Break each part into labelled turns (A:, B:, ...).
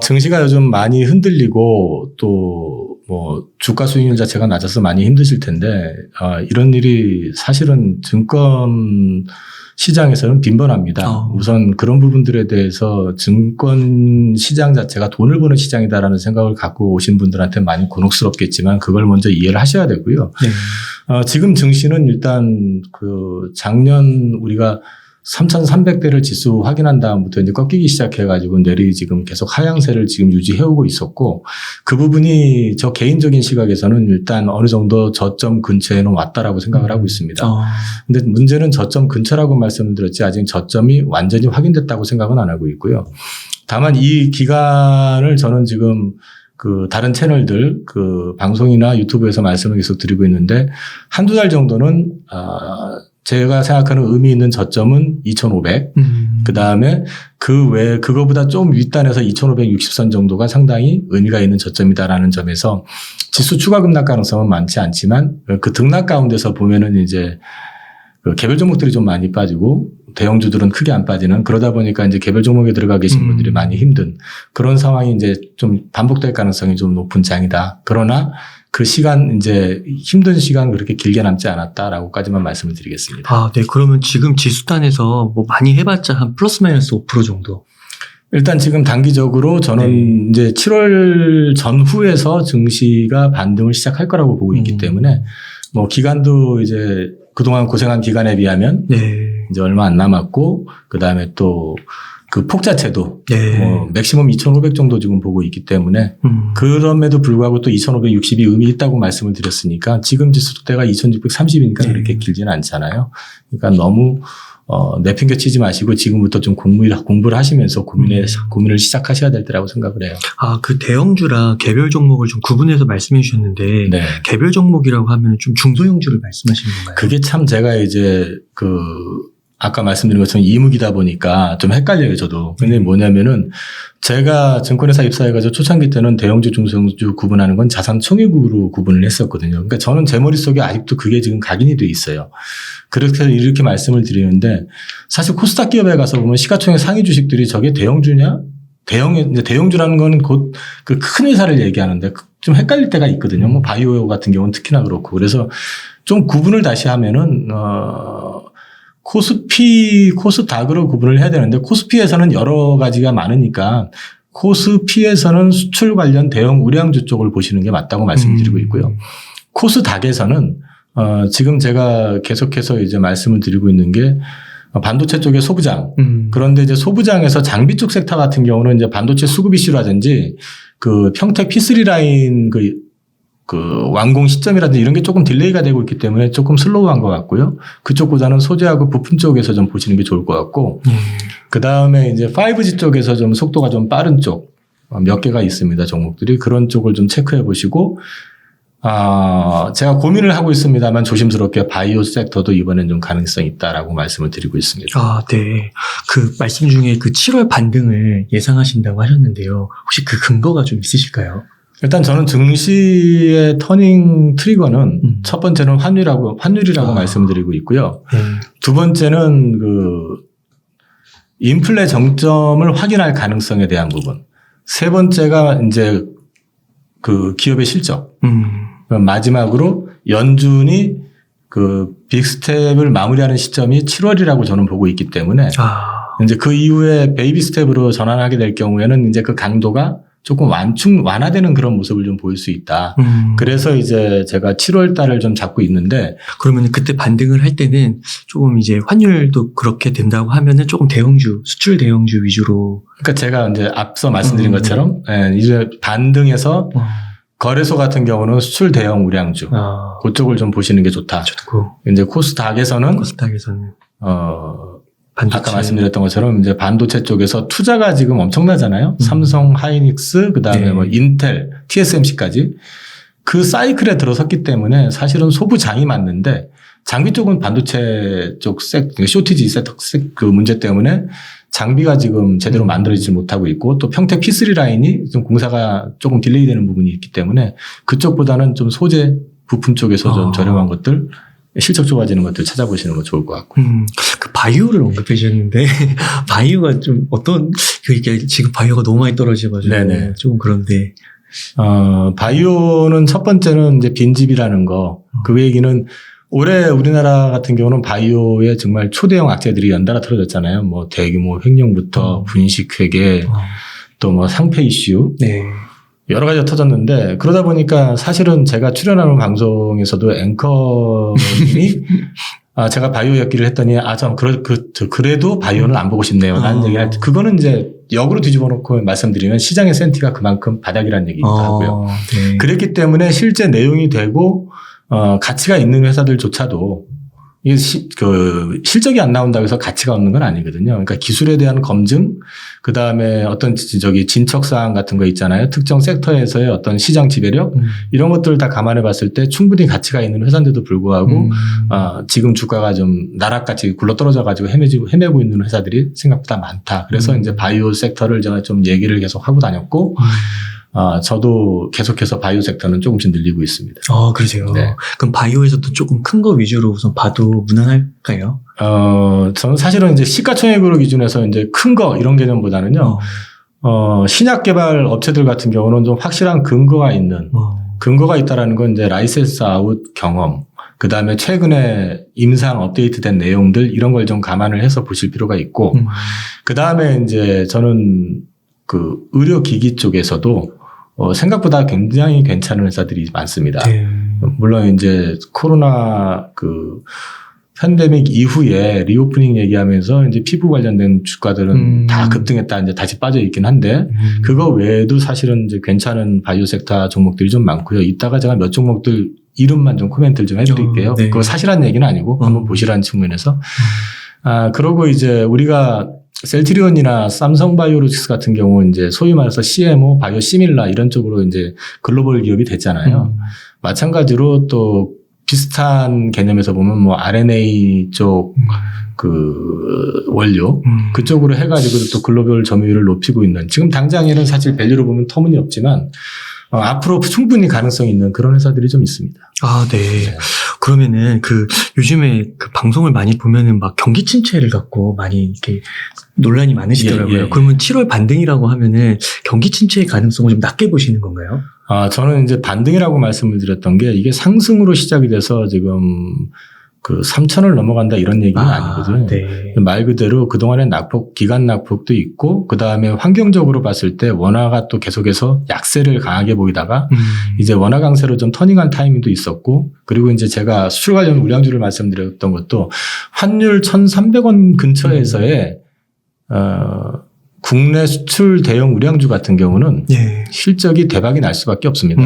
A: 증시가 요즘 많이 흔들리고 또 뭐 주가 수익률 자체가 낮아서 많이 힘드실 텐데 이런 일이 사실은 증권 시장에서는 빈번합니다. 우선 그런 부분들에 대해서 증권 시장 자체가 돈을 버는 시장이다라는 생각을 갖고 오신 분들한테 많이 곤혹스럽겠지만 그걸 먼저 이해를 하셔야 되고요. 네. 지금 증시는 일단 그 작년 우리가 3,300대를 지수 확인한 다음부터 이제 꺾이기 시작해가지고 내리 지금 계속 하향세를 지금 유지해오고 있었고 그 부분이 저 개인적인 시각에서는 일단 어느 정도 저점 근처에는 왔다라고 생각을 하고 있습니다. 근데 문제는 저점 근처라고 말씀을 드렸지 아직 저점이 완전히 확인됐다고 생각은 안 하고 있고요. 다만 이 기간을 저는 지금 그 다른 채널들 그 방송이나 유튜브에서 말씀을 계속 드리고 있는데 한두 달 정도는 제가 생각하는 의미 있는 저점은 2,500. 그 다음에 그 외에 그거보다 좀 윗단에서 2,560선 정도가 상당히 의미가 있는 저점이다라는 점에서 지수 추가 급락 가능성은 많지 않지만 그 등락 가운데서 보면은 이제 그 개별 종목들이 좀 많이 빠지고 대형주들은 크게 안 빠지는 그러다 보니까 이제 개별 종목에 들어가 계신 분들이 많이 힘든 그런 상황이 이제 좀 반복될 가능성이 좀 높은 장이다. 그러나 그 시간 이제 힘든 시간 그렇게 길게 남지 않았다라고까지만 말씀을 드리겠습니다.
B: 네. 그러면 지금 지수단에서 뭐 많이 해봤자 한 플러스 마이너스 5% 정도.
A: 일단 지금 단기적으로 저는 이제 7월 전후에서 증시가 반등을 시작할 거라고 보고 있기 때문에 뭐 기간도 이제 그동안 고생한 기간에 비하면 이제 얼마 안 남았고 그다음에 또 그 폭 자체도 맥시멈 2,500 정도 지금 보고 있기 때문에 그럼에도 불구하고 또 2,560이 의미 있다고 말씀을 드렸으니까 지금 지수대가 2,630이니까 그렇게 길지는 않잖아요. 그러니까 너무 내팽개치지 마시고 지금부터 좀 공부를 하시면서 고민을 시작하셔야 될 때라고 생각을 해요.
B: 그 대형주랑 개별 종목을 좀 구분해서 말씀해 주셨는데 개별 종목이라고 하면 좀 중소형주를 말씀하시는 건가요?
A: 그게 참 제가 이제 아까 말씀드린 것처럼 이무기다 보니까 좀 헷갈려요, 저도. 근데 뭐냐면은 제가 증권회사 입사해가지고 초창기 때는 대형주, 중소형주 구분하는 건 자산 총액으로 구분을 했었거든요. 그러니까 저는 제 머릿속에 아직도 그게 지금 각인이 돼 있어요. 그렇게 이렇게 말씀을 드리는데 사실 코스닥 기업에 가서 보면 시가총액 상위 주식들이 저게 대형주냐? 대형주라는 거는 곧 그 큰 회사를 얘기하는데 좀 헷갈릴 때가 있거든요. 뭐 바이오 같은 경우는 특히나 그렇고. 그래서 좀 구분을 다시 하면은, 코스닥으로 구분을 해야 되는데 코스피에서는 여러 가지가 많으니까 코스피에서는 수출 관련 대형 우량주 쪽을 보시는 게 맞다고 말씀드리고 있고요. 코스닥에서는 지금 제가 계속해서 이제 말씀을 드리고 있는 게 반도체 쪽의 소부장. 그런데 이제 소부장에서 장비 쪽 섹터 같은 경우는 이제 반도체 수급 이슈라든지 그 평택 P3 라인 그 완공 시점이라든지 이런 게 조금 딜레이가 되고 있기 때문에 조금 슬로우한 것 같고요. 그쪽보다는 소재하고 부품 쪽에서 좀 보시는 게 좋을 것 같고, 그 다음에 이제 5G 쪽에서 좀 속도가 좀 빠른 쪽 몇 개가 있습니다. 종목들이 그런 쪽을 좀 체크해 보시고, 제가 고민을 하고 있습니다만 조심스럽게 바이오 섹터도 이번엔 좀 가능성이 있다라고 말씀을 드리고 있습니다.
B: 네. 그 말씀 중에 그 7월 반등을 예상하신다고 하셨는데요. 혹시 그 근거가 좀 있으실까요?
A: 일단 저는 증시의 터닝 트리거는 첫 번째는 환율이라고 말씀을 드리고 있고요. 두 번째는 인플레 정점을 확인할 가능성에 대한 부분. 세 번째가 이제 기업의 실적. 마지막으로 연준이 빅스텝을 마무리하는 시점이 7월이라고 저는 보고 있기 때문에 이제 그 이후에 베이비 스텝으로 전환하게 될 경우에는 이제 그 강도가 조금 완화되는 그런 모습을 좀 보일 수 있다. 그래서 이제 제가 7월 달을 좀 잡고 있는데.
B: 그러면 그때 반등을 할 때는 조금 이제 환율도 그렇게 된다고 하면은 조금 수출 대형주 위주로.
A: 그러니까 제가 이제 앞서 말씀드린 것처럼, 이제 반등해서 거래소 같은 경우는 수출 대형 우량주. 그쪽을 좀 보시는 게 좋다.
B: 좋고.
A: 이제 코스닥에서는. 아까 말씀드렸던 것처럼 이제 반도체 쪽에서 투자가 지금 엄청나잖아요. 삼성, 하이닉스, 그다음에 뭐 인텔, TSMC까지 그 사이클에 들어섰기 때문에 사실은 소부장이 맞는데 장비 쪽은 반도체 쪽 쇼티지 그 문제 때문에 장비가 지금 제대로 만들어지지 못하고 있고 또 평택 P3 라인이 좀 공사가 조금 딜레이 되는 부분이 있기 때문에 그쪽보다는 좀 소재 부품 쪽에서 좀 저렴한 것들 실적 좋아지는 것들 찾아보시는 거 좋을 것 같고요.
B: 그 바이오를 언급해 주셨는데 바이오가 좀 어떤 그러니까 지금 바이오가 너무 많이 떨어져가지고
A: 네네.
B: 좀 그런데
A: 바이오는 첫 번째는 이제 빈집이라는 거. 그 얘기는 올해 우리나라 같은 경우는 바이오에 정말 초대형 악재들이 연달아 틀어졌잖아요. 뭐 대규모 횡령부터 분식회계 또 뭐 상폐 이슈.
B: 네.
A: 여러 가지가 터졌는데 그러다 보니까 사실은 제가 출연하는 방송에서도 앵커님이 제가 바이오 였기를 했더니 그래도 바이오는 안 보고 싶네요. 라는 얘기를 할 때 그거는 이제 역으로 뒤집어 놓고 말씀드리면 시장의 센티가 그만큼 바닥이라는 얘기기도 하고요.
B: 네.
A: 그랬기 때문에 실제 내용이 되고 가치가 있는 회사들조차도 이게 실적이 안 나온다고 해서 가치가 없는 건 아니거든요. 그러니까 기술에 대한 검증, 그 다음에 어떤 진척 사항 같은 거 있잖아요. 특정 섹터에서의 어떤 시장 지배력 이런 것들을 다 감안해 봤을 때 충분히 가치가 있는 회사인데도 불구하고 지금 주가가 좀 나락같이 굴러떨어져 가지고 헤매고 있는 회사들이 생각보다 많다. 그래서 이제 바이오 섹터를 제가 좀 얘기를 계속 하고 다녔고. 저도 계속해서 바이오 섹터는 조금씩 늘리고 있습니다.
B: 그러세요.
A: 네.
B: 그럼 바이오에서도 조금 큰 거 위주로 우선 봐도 무난할까요?
A: 저는 사실은 이제 시가총액으로 기준해서 이제 큰 거 이런 개념보다는요, 신약 개발 업체들 같은 경우는 좀 확실한 근거가 있다라는 건 이제 라이센스 아웃 경험, 그 다음에 최근에 임상 업데이트된 내용들 이런 걸 좀 감안을 해서 보실 필요가 있고, 그 다음에 이제 저는 그 의료기기 쪽에서도 생각보다 굉장히 괜찮은 회사들이 많습니다.
B: 네.
A: 물론 이제 코로나 팬데믹 이후에 리오프닝 얘기하면서 이제 피부 관련된 주가들은 다 급등했다 이제 다시 빠져 있긴 한데 그거 외에도 사실은 이제 괜찮은 바이오 섹터 종목들이 좀 많고요. 이따가 제가 몇 종목들 이름만 좀 코멘트를 좀 해드릴게요.
B: 네.
A: 그거 사실한 얘기는 아니고 한번 보시라는 측면에서. 그러고 이제 우리가 셀트리온이나 삼성바이오로직스 같은 경우 이제 소위 말해서 CMO, 바이오 시밀라 이런 쪽으로 이제 글로벌 기업이 됐잖아요. 마찬가지로 또 비슷한 개념에서 보면 뭐 RNA 쪽 그 원료 그쪽으로 해가지고 또 글로벌 점유율을 높이고 있는 지금 당장에는 사실 밸류로 보면 터무니없지만 앞으로 충분히 가능성이 있는 그런 회사들이 좀 있습니다.
B: 네. 그러면은 요즘에 방송을 많이 보면은 막 경기 침체를 갖고 많이 이렇게 논란이 많으시더라고요.
A: 예.
B: 그러면 7월 반등이라고 하면은 경기 침체의 가능성을 좀 낮게 보시는 건가요?
A: 저는 이제 반등이라고 말씀을 드렸던 게 이게 상승으로 시작이 돼서 지금 3,000을 넘어간다 이런 얘기는 아니거든요.
B: 네.
A: 말 그대로 그동안에 기간 낙폭도 있고 그 다음에 환경적으로 봤을 때 원화가 또 계속해서 약세를 강하게 보이다가 이제 원화 강세로 좀 터닝한 타이밍도 있었고 그리고 이제 제가 수출 관련 우량주를 말씀드렸던 것도 환율 1,300원 근처에서의 국내 수출 대형 우량주 같은 경우는
B: 네.
A: 실적이 대박이 날 수밖에 없습니다.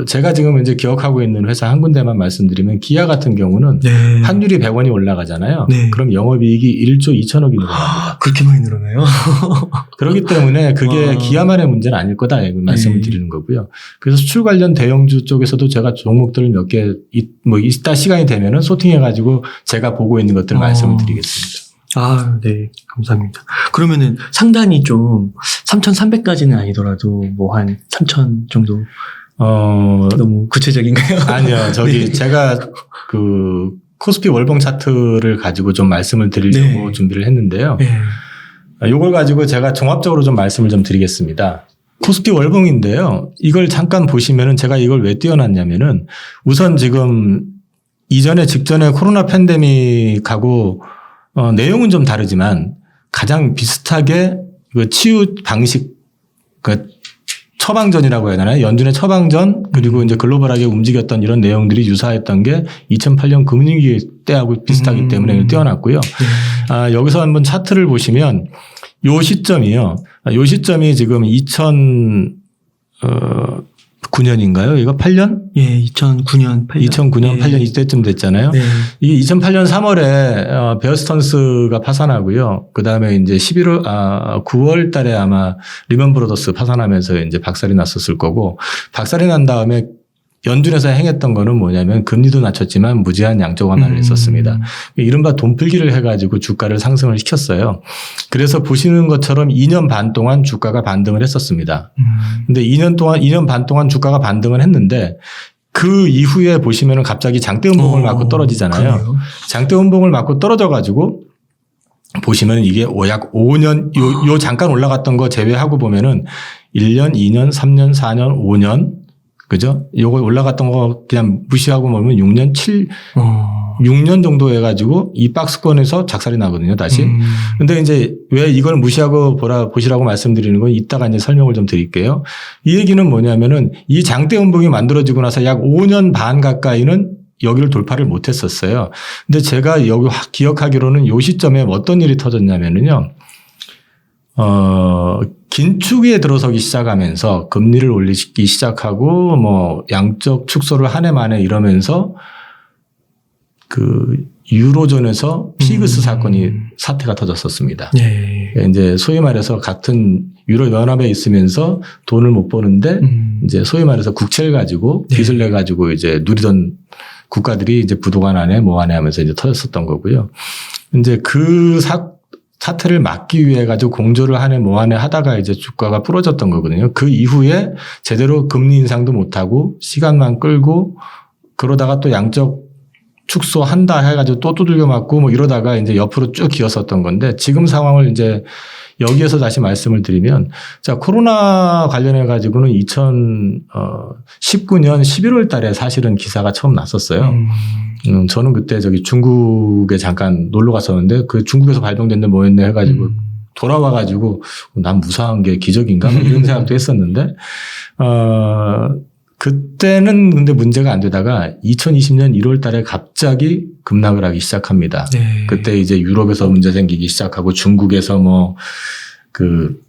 A: 제가 지금 이제 기억하고 있는 회사 한 군데만 말씀드리면 기아 같은 경우는
B: 네.
A: 환율이 100원이 올라가잖아요.
B: 네.
A: 그럼 영업이익이 1조 2천억이 늘어납니다.
B: 그렇게 많이 늘어나요?
A: 그렇기 때문에 그게 기아만의 문제는 아닐 거다 말씀을 드리는 거고요. 그래서 수출 관련 대형주 쪽에서도 제가 종목들을 몇 개 이따 시간이 되면은 소팅해가지고 제가 보고 있는 것들을 말씀을 드리겠습니다.
B: 네. 감사합니다. 그러면은 상단이 좀 3,300까지는 아니더라도 뭐 한 3,000 정도 너무 구체적인가요?
A: 아니요.
B: 네.
A: 제가 코스피 월봉 차트를 가지고 좀 말씀을 드리려고
B: 네.
A: 준비를 했는데요.
B: 네.
A: 이걸 가지고 제가 종합적으로 좀 말씀을 좀 드리겠습니다. 코스피 월봉인데요. 이걸 잠깐 보시면은 제가 이걸 왜 띄워놨냐면은 우선 지금 직전에 코로나 팬데믹하고 내용은 좀 다르지만 가장 비슷하게 치유 방식, 처방전이라고 해야 되나요? 연준의 처방전 그리고 이제 글로벌하게 움직였던 이런 내용들이 유사했던 게 2008년 금융위기 때하고 비슷하기 때문에 띄워놨고요. 여기서 한번 차트를 보시면 요 시점이 지금 2009년인가요? 이거 8년?
B: 예, 2009년, 8년.
A: 2009년, 8년 이때쯤 됐잖아요.
B: 네.
A: 이게 2008년 3월에 베어스턴스가 파산하고요. 그 다음에 이제 9월 달에 아마 리먼 브로더스 파산하면서 이제 박살이 났었을 거고, 박살이 난 다음에 연준에서 행했던 거는 뭐냐면 금리도 낮췄지만 무제한 양적 완화를 했었습니다. 이른바 돈풀기를 해가지고 주가를 상승을 시켰어요. 그래서 보시는 것처럼 2년 반 동안 주가가 반등을 했었습니다. 근데 2년 반 동안 주가가 반등을 했는데 그 이후에 보시면은 갑자기 장대음봉을 맞고 떨어지잖아요.
B: 그러네요.
A: 장대음봉을 맞고 떨어져가지고 보시면 이게 약 5년, 요 잠깐 올라갔던 거 제외하고 보면은 1년, 2년, 3년, 4년, 5년, 그죠? 요거 올라갔던 거 그냥 무시하고 보면 6년 정도 해가지고 이 박스권에서 작살이 나거든요, 다시. 근데 이제 왜 이걸 무시하고 보시라고 말씀드리는 건 이따가 이제 설명을 좀 드릴게요. 이 얘기는 뭐냐면은 이 장대음봉이 만들어지고 나서 약 5년 반 가까이는 여기를 돌파를 못 했었어요. 근데 제가 여기 기억하기로는 요 시점에 어떤 일이 터졌냐면은요. 긴축에 들어서기 시작하면서 금리를 올리기 시작하고 뭐 양적 축소를 한 해 만에 이러면서 그 유로존에서 피그스 사태가 터졌었습니다.
B: 네.
A: 이제 소위 말해서 같은 유로 연합에 있으면서 돈을 못 버는데 이제 소위 말해서 국채를 가지고 빚을 내 가지고 이제 누리던 국가들이 이제 부도가 나네 뭐 하네 하면서 이제 터졌었던 거고요. 이제 그 사태를 막기 위해 가지고 공조를 하네 뭐 하네 하다가 이제 주가가 부러졌던 거거든요. 그 이후에 제대로 금리 인상도 못 하고 시간만 끌고 그러다가 또 양적 축소한다 해가지고 또 두들겨 맞고 뭐 이러다가 이제 옆으로 쭉 기었었던 건데 지금 상황을 이제 여기에서 다시 말씀을 드리면 자, 코로나 관련해 가지고는 2019년 11월 달에 사실은 기사가 처음 났었어요. 저는 그때 저기 중국에 잠깐 놀러 갔었는데 그 중국에서 발병됐네 뭐였네 해가지고 돌아와 가지고 난 무사한 게 기적인가 뭐 이런 생각도 했었는데 그때는 근데 문제가 안 되다가 2020년 1월 달에 갑자기 급락을 하기 시작합니다.
B: 네.
A: 그때 이제 유럽에서 문제 생기기 시작하고 중국에서 뭐 그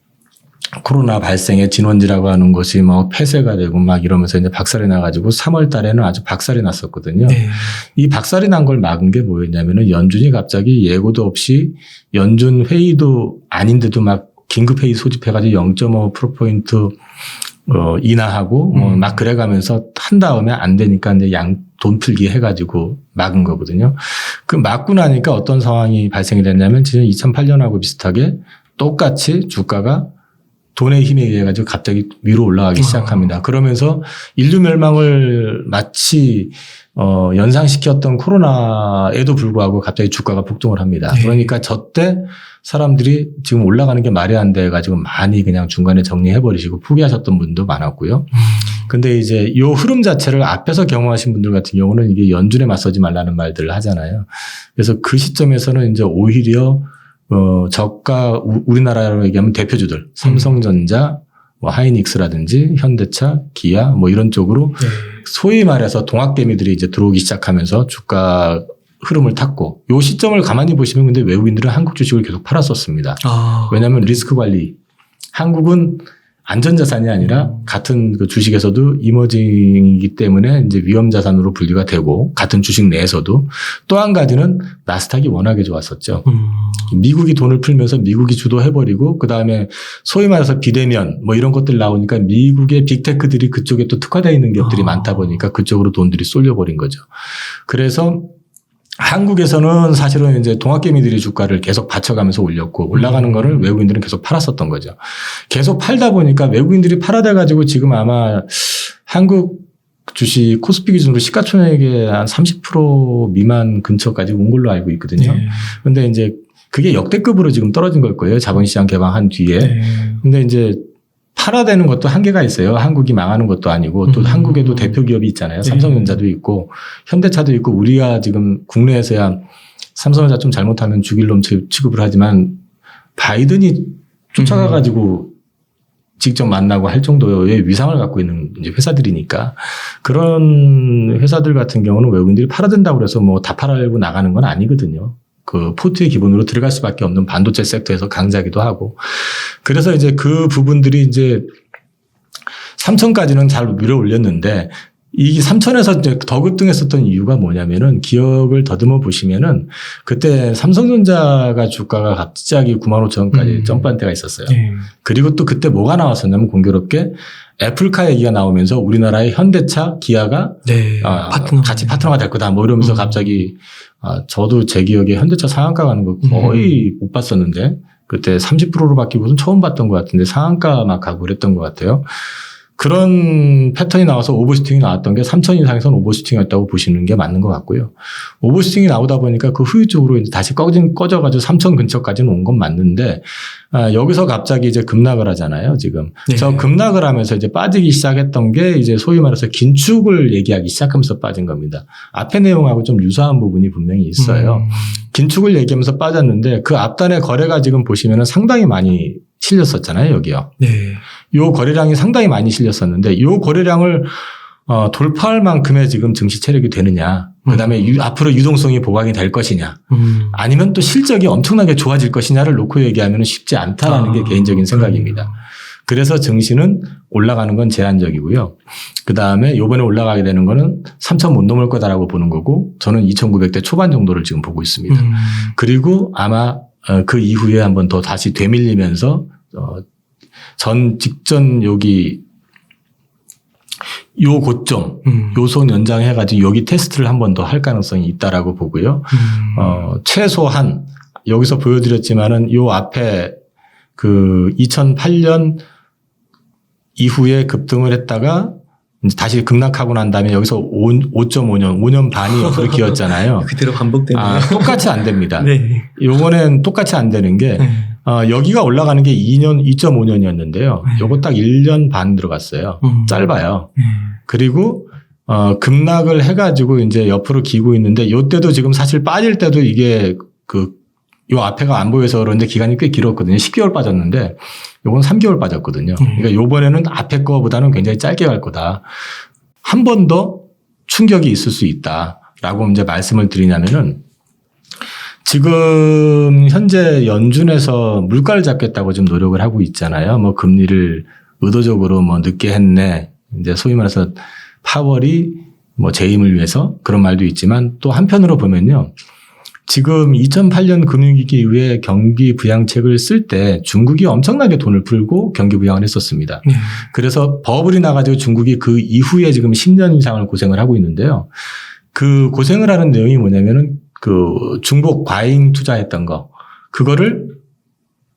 A: 코로나 발생의 진원지라고 하는 것이 뭐 폐쇄가 되고 막 이러면서 이제 박살이 나가지고 3월 달에는 아주 박살이 났었거든요.
B: 네.
A: 이 박살이 난 걸 막은 게 뭐였냐면은 연준이 갑자기 예고도 없이 연준 회의도 아닌데도 막 긴급회의 소집해가지고 0.5%포인트 인하하고 뭐 막 그래가면서 한 다음에 안 되니까 이제 돈 풀기 해가지고 막은 거거든요. 그 막고 나니까 어떤 상황이 발생이 됐냐면 지금 2008년하고 비슷하게 똑같이 주가가 돈의 힘에 의해 가지고 갑자기 위로 올라가기 시작합니다. 그러면서 인류 멸망을 마치 연상시켰던 코로나에도 불구하고 갑자기 주가가 폭등을 합니다.
B: 네.
A: 그러니까 저때 사람들이 지금 올라가는 게 말이 안 돼 가지고 많이 그냥 중간에 정리해버리시고 포기하셨던 분도 많았고요. 근데 이제 요 흐름 자체를 앞에서 경험하신 분들 같은 경우는 이게 연준에 맞서지 말라는 말들을 하잖아요. 그래서 그 시점에서는 이제 오히려 저가 우리나라로 얘기하면 대표주들 삼성전자, 뭐 하이닉스라든지 현대차, 기아 뭐 이런 쪽으로 소위 말해서 동학개미들이 이제 들어오기 시작하면서 주가 흐름을 탔고 요 시점을 가만히 보시면 근데 외국인들은 한국 주식을 계속 팔았었습니다. 왜냐하면 리스크 관리 한국은 안전자산이 아니라 같은 그 주식에서도 이머징이기 때문에 이제 위험자산으로 분류가 되고 같은 주식 내에서도 또 한 가지는 나스닥이 워낙에 좋았었죠. 미국이 돈을 풀면서 미국이 주도해버리고 그다음에 소위 말해서 비대면 뭐 이런 것들 나오니까 미국의 빅테크들이 그쪽에 또 특화되어 있는 기업들이 많다 보니까 그쪽으로 돈들이 쏠려버린 거죠. 그래서 한국에서는 사실은 이제 동학개미들이 주가를 계속 받쳐가면서 올렸고 올라가는 거를 외국인들은 계속 팔았었던 거죠. 계속 팔다 보니까 외국인들이 팔아대가지고 지금 아마 한국 주식 코스피 기준으로 시가총액의 한 30% 미만 근처까지 온 걸로 알고 있거든요. 근데 이제 그게 역대급으로 지금 떨어진 걸 거예요. 자본시장 개방한 뒤에. 근데 이제 팔아대는 것도 한계가 있어요. 한국이 망하는 것도 아니고 또 한국에도 대표 기업이 있잖아요. 삼성전자도 있고 현대차도 있고 우리가 지금 국내에서야 삼성전자 좀 잘못하면 죽일 놈 취급을 하지만 바이든이 쫓아가가지고 직접 만나고 할 정도의 위상을 갖고 있는 이제 회사들이니까 그런 회사들 같은 경우는 외국인들이 팔아댄다고 그래서 뭐 다 팔아내고 나가는 건 아니거든요. 그 포트의 기본으로 들어갈 수밖에 없는 반도체 섹터에서 강자기도 하고. 그래서 이제 그 부분들이 이제 3천까지는 잘 밀어 올렸는데 이 3천에서 이제 더 급등했었던 이유가 뭐냐면은 기억을 더듬어 보시면은 그때 삼성전자가 주가가 갑자기 95,000원까지 점프한 때가 있었어요. 그리고 또 그때 뭐가 나왔었냐면 공교롭게 애플카 얘기가 나오면서 우리나라의 현대차, 기아가 같이 파트너가 될 거다 뭐 이러면서 갑자기 저도 제 기억에 현대차 상한가 가는 거 거의 못 봤었는데 그때 30%로 바뀌고선 처음 봤던 것 같은데 상한가 막 가고 그랬던 것 같아요. 그런 패턴이 나와서 오버슈팅이 나왔던 게 3천 이상에서는 오버슈팅이었다고 보시는 게 맞는 것 같고요. 오버슈팅이 나오다 보니까 그 후유증으로 이제 다시 꺼져가지고 3천 근처까지는 온 건 맞는데, 여기서 갑자기 이제 급락을 하잖아요, 지금.
B: 네.
A: 저 급락을 하면서 이제 빠지기 시작했던 게 이제 소위 말해서 긴축을 얘기하기 시작하면서 빠진 겁니다. 앞의 내용하고 좀 유사한 부분이 분명히 있어요. 긴축을 얘기하면서 빠졌는데 그 앞단의 거래가 지금 보시면은 상당히 많이 실렸었잖아요, 여기요.
B: 네.
A: 요 거래량이 상당히 많이 실렸었는데 요 거래량을 돌파할 만큼의 지금 증시 체력이 되느냐, 그다음에 앞으로 유동성이 보강이 될 것이냐, 아니면 또 실적이 엄청나게 좋아질 것이냐를 놓고 얘기하면 쉽지 않다라는 게 개인적인 생각입니다. 그래서 증시는 올라가는 건 제한적이고요. 그다음에 요번에 올라가게 되는 거는 3천 못 넘을 거다라고 보는 거고, 저는 2,900대 초반 정도를 지금 보고 있습니다. 그리고 아마 그 이후에 한번 더 다시 되밀리면서 직전 여기 요 고점, 요선 연장해가지고 여기 테스트를 한 번 더 할 가능성이 있다라고 보고요. 최소한 여기서 보여드렸지만은 요 앞에 그 2008년 이후에 급등을 했다가 이제 다시 급락하고 난 다음에 여기서 5.5년, 5년 반이 옆으로 기었잖아요.
B: 그대로 반복되네요.
A: 똑같이 안 됩니다.
B: 네.
A: 요번엔 똑같이 안 되는 게, 여기가 올라가는 게 2.5년이었는데요. 요거 딱 1년 반 들어갔어요. 짧아요. 그리고, 급락을 해가지고 이제 옆으로 기고 있는데, 요때도 지금 사실 빠질 때도 이게 요 앞에가 안 보여서 그런데 기간이 꽤 길었거든요. 10개월 빠졌는데 요건 3개월 빠졌거든요. 그러니까 요번에는 앞에 거보다는 굉장히 짧게 갈 거다. 한 번 더 충격이 있을 수 있다라고 이제 말씀을 드리냐면은, 지금 현재 연준에서 물가를 잡겠다고 좀 노력을 하고 있잖아요. 뭐 금리를 의도적으로 뭐 늦게 했네. 이제 소위 말해서 파월이 뭐 재임을 위해서 그런 말도 있지만, 또 한편으로 보면요. 지금 2008년 금융위기 이후에 경기 부양책을 쓸 때 중국이 엄청나게 돈을 풀고 경기 부양을 했었습니다. 그래서 버블이 나가지고 중국이 그 이후에 지금 10년 이상을 고생을 하고 있는데요. 그 고생을 하는 내용이 뭐냐면은 그 중복 과잉 투자했던 거, 그거를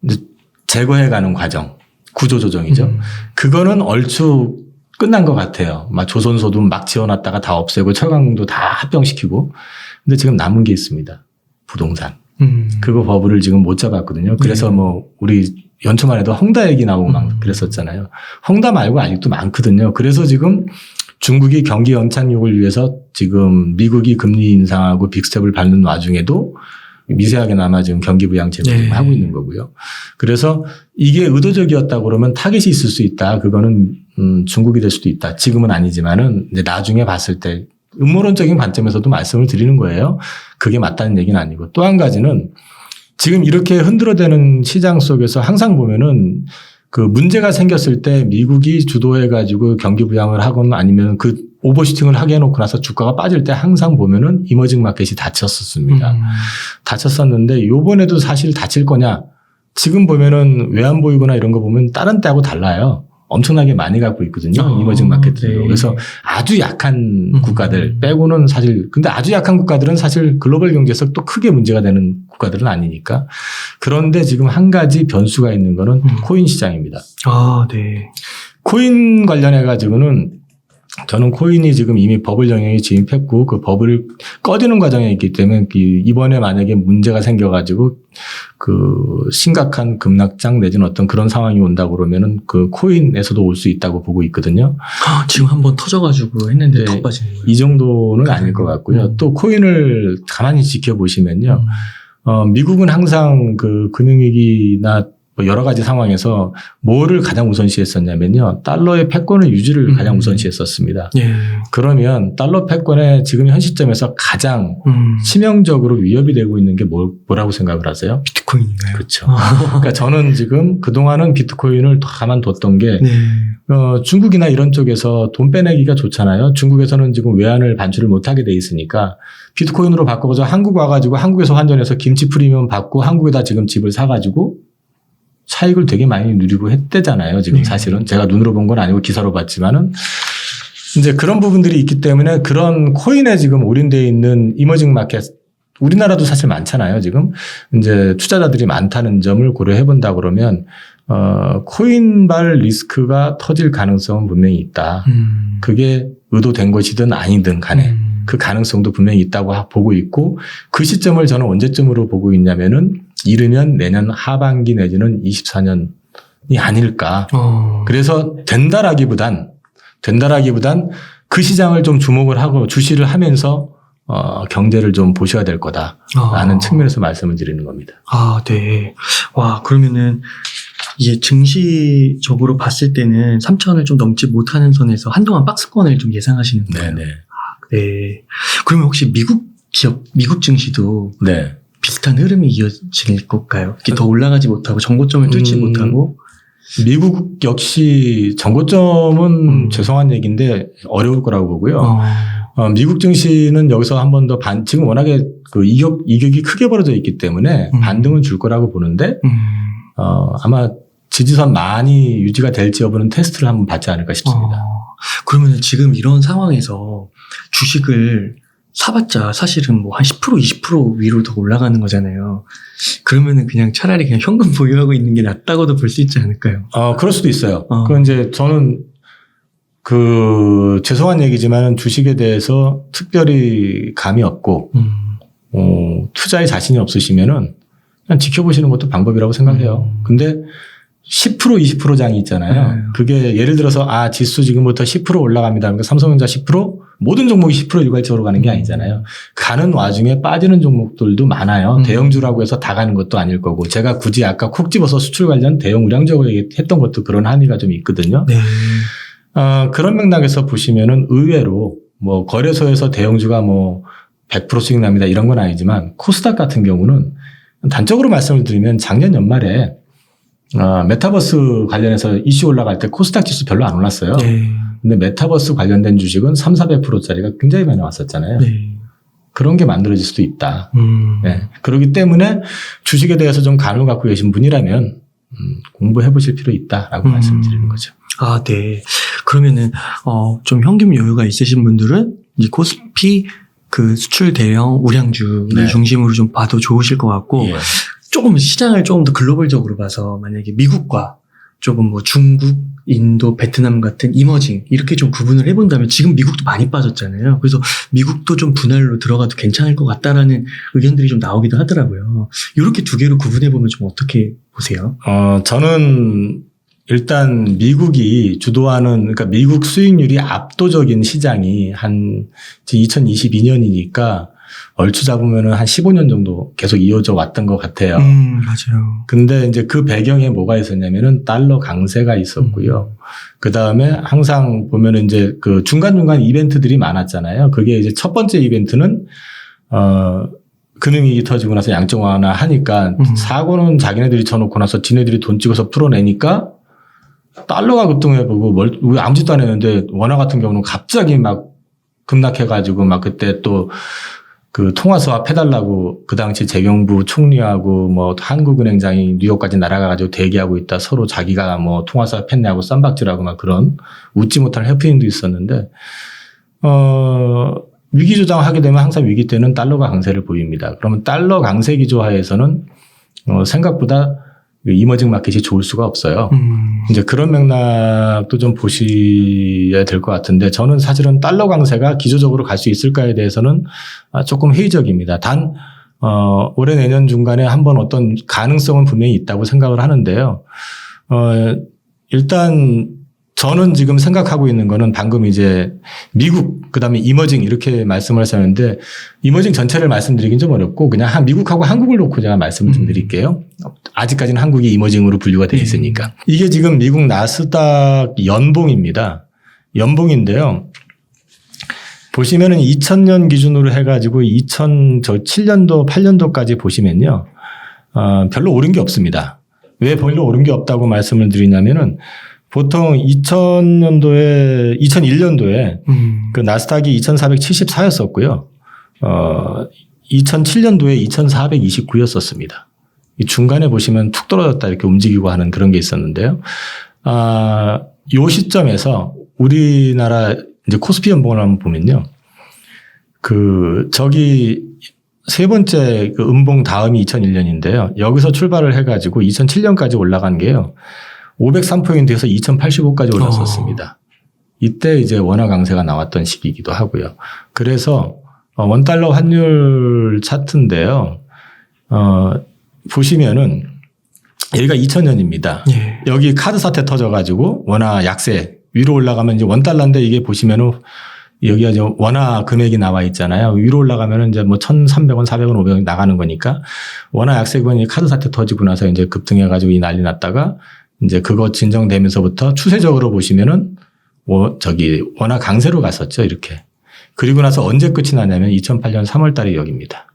A: 이제 제거해가는 과정, 구조조정이죠. 그거는 얼추 끝난 것 같아요. 막 조선소도 막 지어놨다가 다 없애고 철강도 다 합병시키고. 근데 지금 남은 게 있습니다. 부동산. 그거 버블을 지금 못 잡았거든요. 그래서 뭐 우리 연초만 해도 헝다 얘기 나오고 막 그랬었잖아요. 헝다 말고 아직도 많거든요. 그래서 지금 중국이 경기 연착륙을 위해서 지금 미국이 금리 인상하고 빅스텝을 밟는 와중에도 미세하게나마 지금 경기 부양책을 하고 있는 거고요. 그래서 이게 의도적이었다 그러면 타겟이 있을 수 있다. 그거는 중국이 될 수도 있다. 지금은 아니지만은 이제 나중에 봤을 때 음모론적인 관점에서도 말씀을 드리는 거예요. 그게 맞다는 얘기는 아니고, 또 한 가지는 지금 이렇게 흔들어대는 시장 속에서 항상 보면은 그 문제가 생겼을 때 미국이 주도해가지고 경기 부양을 하거나 아니면 그 오버슈팅을 하게 해놓고 나서 주가가 빠질 때 항상 보면은 이머징 마켓이 다쳤었습니다. 다쳤었는데 요번에도 사실 다칠 거냐? 지금 보면은 외환 보이거나 이런 거 보면 다른 때하고 달라요. 엄청나게 많이 갖고 있거든요. 이머징 마켓들도.
B: 네.
A: 그래서 아주 약한 국가들 빼고는 사실, 근데 아주 약한 국가들은 사실 글로벌 경제에서 또 크게 문제가 되는 국가들은 아니니까. 그런데 지금 한 가지 변수가 있는 거는 코인 시장입니다.
B: 아, 네.
A: 코인 관련해 가지고는 저는 코인이 지금 이미 버블 영역에 진입했고 그 버블을 꺼지는 과정에 있기 때문에 이번에 만약에 문제가 생겨가지고 그 심각한 급락장 내지는 어떤 그런 상황이 온다 그러면은 그 코인에서도 올 수 있다고 보고 있거든요.
B: 지금 한번 터져가지고 했는데 더 빠지는 거예요.
A: 이 정도는 아닐 것 같고요. 또 코인을 가만히 지켜보시면요. 미국은 항상 그 금융위기나 여러 가지 상황에서 뭐를 가장 우선시했었냐면요. 달러의 패권의 유지를 가장 우선시했었습니다.
B: 예.
A: 그러면 달러 패권에 지금 현 시점에서 가장 치명적으로 위협이 되고 있는 게 뭐라고 생각을 하세요?
B: 비트코인인가요?
A: 그렇죠. 그러니까 저는 지금 그동안은 비트코인을 가만뒀던 게
B: 네.
A: 중국이나 이런 쪽에서 돈 빼내기가 좋잖아요. 중국에서는 지금 외환을 반출을 못하게 돼 있으니까 비트코인으로 바꿔서 한국 와가지고 한국에서 환전해서 김치 프리미엄 받고 한국에다 지금 집을 사가지고 차익을 되게 많이 누리고 했대잖아요. 지금 사실은 제가 눈으로 본 건 아니고 기사로 봤지만은 이제 그런 부분들이 있기 때문에 그런 코인에 지금 올인되어 있는 이머징 마켓, 우리나라도 사실 많잖아요. 지금 이제 투자자들이 많다는 점을 고려해 본다 그러면 코인발 리스크가 터질 가능성은 분명히 있다. 그게 의도된 것이든 아니든 간에 그 가능성도 분명히 있다고 보고 있고, 그 시점을 저는 언제쯤으로 보고 있냐면은 이르면 내년 하반기 내지는 24년이 아닐까. 그래서 된다라기보단 그 시장을 좀 주목을 하고 주시를 하면서 경제를 좀 보셔야 될 거다라는 측면에서 말씀을 드리는 겁니다.
B: 아, 네. 와, 그러면은 이게 증시적으로 봤을 때는 3천을 좀 넘지 못하는 선에서 한동안 박스권을 좀 예상하시는 거예요?
A: 네네.
B: 네. 그러면 혹시 미국 기업, 미국 증시도
A: 네.
B: 비슷한 흐름이 이어질 걸까요? 이렇게 더 올라가지 못하고 정고점을 뚫지 못하고.
A: 미국 역시 정고점은 죄송한 얘기인데 어려울 거라고 보고요. 미국 증시는 여기서 한 번 더 지금 워낙에 그 이격이 크게 벌어져 있기 때문에 반등은 줄 거라고 보는데, 아마 지지선 많이 유지가 될지 여부는 테스트를 한번 받지 않을까 싶습니다.
B: 그러면 지금 이런 상황에서 주식을 사봤자 사실은 뭐 한 10%, 20% 위로 더 올라가는 거잖아요. 그러면은 그냥 차라리 그냥 현금 보유하고 있는 게 낫다고도 볼 수 있지 않을까요?
A: 그럴 수도 있어요. 그 이제 저는 죄송한 얘기지만 주식에 대해서 특별히 감이 없고, 투자에 자신이 없으시면은 그냥 지켜보시는 것도 방법이라고 생각해요. 근데 10%, 20% 장이 있잖아요. 그게 예를 들어서 지수 지금부터 10% 올라갑니다. 그러니까 삼성전자 10%, 모든 종목이 10% 일괄적으로 가는 게 아니잖아요. 가는 와중에 빠지는 종목들도 많아요. 대형주라고 해서 다 가는 것도 아닐 거고, 제가 굳이 아까 콕 집어서 수출 관련 대형 우량적으로 했던 것도 그런 함의가 좀 있거든요.
B: 네.
A: 그런 맥락에서 보시면은 의외로 뭐 거래소에서 대형주가 뭐 100% 수익 납니다 이런 건 아니지만, 코스닥 같은 경우는 단적으로 말씀을 드리면 작년 연말에 메타버스 관련해서 이슈 올라갈 때 코스닥 지수 별로 안 올랐어요.
B: 네.
A: 근데 메타버스 관련된 주식은 300~400%짜리가 굉장히 많이 왔었잖아요.
B: 네.
A: 그런 게 만들어질 수도 있다. 네. 그렇기 때문에 주식에 대해서 좀 감을 갖고 계신 분이라면 공부해 보실 필요 있다라고 말씀드리는 거죠.
B: 아, 네. 그러면은 좀 현금 여유가 있으신 분들은 이 코스피 그 수출 대형 우량주를
A: 네.
B: 중심으로 좀 봐도 좋으실 것 같고,
A: 예.
B: 조금 시장을 조금 더 글로벌적으로 봐서 만약에 미국과 조금 뭐 중국, 인도, 베트남 같은 이머징 이렇게 좀 구분을 해본다면, 지금 미국도 많이 빠졌잖아요. 그래서 미국도 좀 분할로 들어가도 괜찮을 것 같다라는 의견들이 좀 나오기도 하더라고요. 이렇게 두 개로 구분해보면 좀 어떻게 보세요?
A: 저는 일단 미국이 주도하는, 그러니까 미국 수익률이 압도적인 시장이 한 2022년이니까 얼추 잡으면은 한 15년 정도 계속 이어져 왔던 것 같아요.
B: 맞아요.
A: 근데 이제 그 배경에 뭐가 있었냐면은 달러 강세가 있었고요. 그 다음에 항상 보면은 이제 그 중간중간 이벤트들이 많았잖아요. 그게 이제 첫 번째 이벤트는, 금융위기 터지고 나서 양적 완화 하니까 사고는 자기네들이 쳐놓고 나서 지네들이 돈 찍어서 풀어내니까 달러가 급등해보고 아무 짓도 안 했는데, 원화 같은 경우는 갑자기 막 급락해가지고 막 그때 또 그 통화수합 해달라고 그 당시 재경부 총리하고 뭐 한국은행장이 뉴욕까지 날아가가지고 대기하고 있다. 서로 자기가 뭐 통화수합 했냐고 쌈박질하고 막 그런 웃지 못할 해프닝도 있었는데, 위기 조정하게 되면 항상 위기 때는 달러가 강세를 보입니다. 그러면 달러 강세 기조하에서는 생각보다 이머징 마켓이 좋을 수가 없어요. 이제 그런 맥락도 좀 보셔야 될 것 같은데, 저는 사실은 달러 강세가 기조적으로 갈 수 있을까에 대해서는 조금 회의적입니다. 단 올해 내년 중간에 한번 어떤 가능성은 분명히 있다고 생각을 하는데요. 일단 저는 지금 생각하고 있는 거는, 방금 이제 미국, 그 다음에 이머징 이렇게 말씀을 하셨는데, 이머징 전체를 말씀드리긴 좀 어렵고 그냥 미국하고 한국을 놓고 제가 말씀을 좀 드릴게요. 아직까지는 한국이 이머징으로 분류가 돼 있으니까. 이게 지금 미국 나스닥 연봉입니다. 연봉인데요. 보시면은 2000년 기준으로 해가지고 2007년도, 8년도까지 보시면요. 별로 오른 게 없습니다. 왜 별로 오른 게 없다고 말씀을 드리냐면은, 보통 2001년도에 그 나스닥이 2474였었고요. 2007년도에 2429였었습니다. 이 중간에 보시면 툭 떨어졌다 이렇게 움직이고 하는 그런 게 있었는데요. 요 시점에서 우리나라 이제 코스피 연봉을 한번 보면요. 저기 세 번째 그 음봉 다음이 2001년인데요. 여기서 출발을 해가지고 2007년까지 올라간 게요. 503포인트에서 2085까지 올랐었습니다. 이때 이제 원화 강세가 나왔던 시기이기도 하고요. 그래서 원달러 환율 차트인데요. 보시면은 여기가 2000년입니다.
B: 예.
A: 여기 카드 사태 터져가지고 원화 약세 위로 올라가면 이제 원달러인데 이게 보시면은 여기가 이제 원화 금액이 나와 있잖아요. 위로 올라가면은 이제 뭐 1,300원, 400원, 500원 나가는 거니까 원화 약세 기반이 카드 사태 터지고 나서 이제 급등해가지고 이 난리 났다가 이제 그거 진정되면서부터 추세적으로 보시면은 원화 강세로 갔었죠. 이렇게. 그리고 나서 언제 끝이 나냐면 2008년 3월 달이 여기입니다.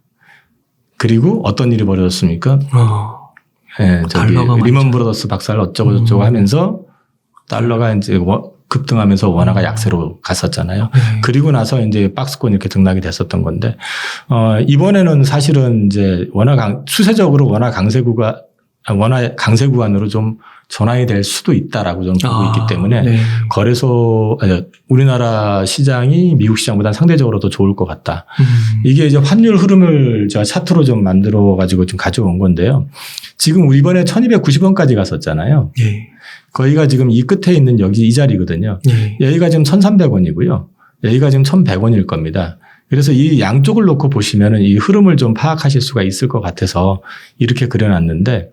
A: 그리고 어떤 일이 벌어졌습니까? 예, 저기 리먼 브러더스 박살 어쩌고 저쩌고 하면서 달러가 이제 급등하면서 원화가 약세로 갔었잖아요. 그리고 나서 이제 박스권 이렇게 등락이 됐었던 건데, 이번에는 사실은 이제 추세적으로 원화 강세 구간으로 좀 전환이 될 수도 있다라고 저는 보고 있기 때문에
B: 네.
A: 우리나라 시장이 미국 시장보다 상대적으로 더 좋을 것 같다. 이게 이제 환율 흐름을 제가 차트로 좀 만들어 가지고 좀 가져온 건데요. 지금 우리 이번에 1290원까지 갔었잖아요.
B: 예.
A: 거기가 지금 이 끝에 있는 여기 이 자리거든요.
B: 예.
A: 여기가 지금 1300원이고요. 여기가 지금 1100원일 겁니다. 그래서 이 양쪽을 놓고 보시면은 이 흐름을 좀 파악하실 수가 있을 것 같아서 이렇게 그려놨는데,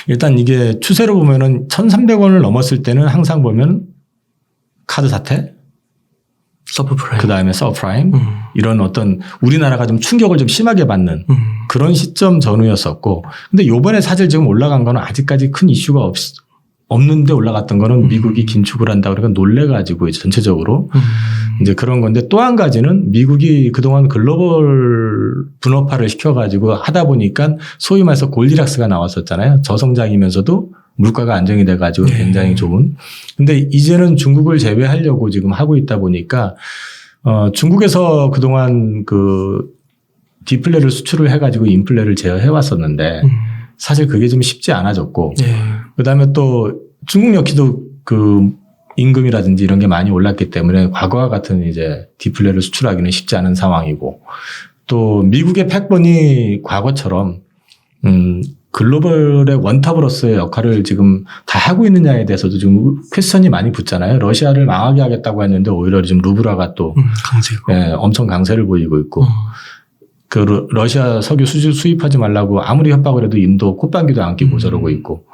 A: 일단 이게 추세로 보면은 1300원을 넘었을 때는 항상 보면 카드 사태,
B: 서브프라임.
A: 그 다음에 서브프라임, 이런 어떤 우리나라가 좀 충격을 좀 심하게 받는 그런 시점 전후였었고, 근데 요번에 사실 지금 올라간 거는 아직까지 큰 이슈가 없는데 올라갔던 거는 미국이 긴축을 한다 그러니까 놀래가지고 전체적으로 이제 그런 건데, 또 한 가지는 미국이 그동안 글로벌 분업화를 시켜가지고 하다 보니까 소위 말해서 골디락스가 나왔었잖아요. 저성장이면서도 물가가 안정이 돼가지고 굉장히 좋은. 근데 이제는 중국을 제외하려고 지금 하고 있다 보니까 중국에서 그동안 그 디플레를 수출을 해가지고 인플레를 제어해 왔었는데 사실 그게 좀 쉽지 않아졌고, 그다음에 또 중국 역시도 그 임금이라든지 이런 게 많이 올랐기 때문에 과거와 같은 이제 디플레를 수출하기는 쉽지 않은 상황이고, 또 미국의 패권이 과거처럼 글로벌의 원탑으로서의 역할을 지금 다 하고 있느냐에 대해서도 지금 퀘스천이 많이 붙잖아요. 러시아를 망하게 하겠다고 했는데 오히려 지금 루블화가 또 엄청 강세를 보이고 있고, 그 러시아 석유 수입하지 말라고 아무리 협박을 해도 인도 꽃방귀도 안 끼고 저러고 있고,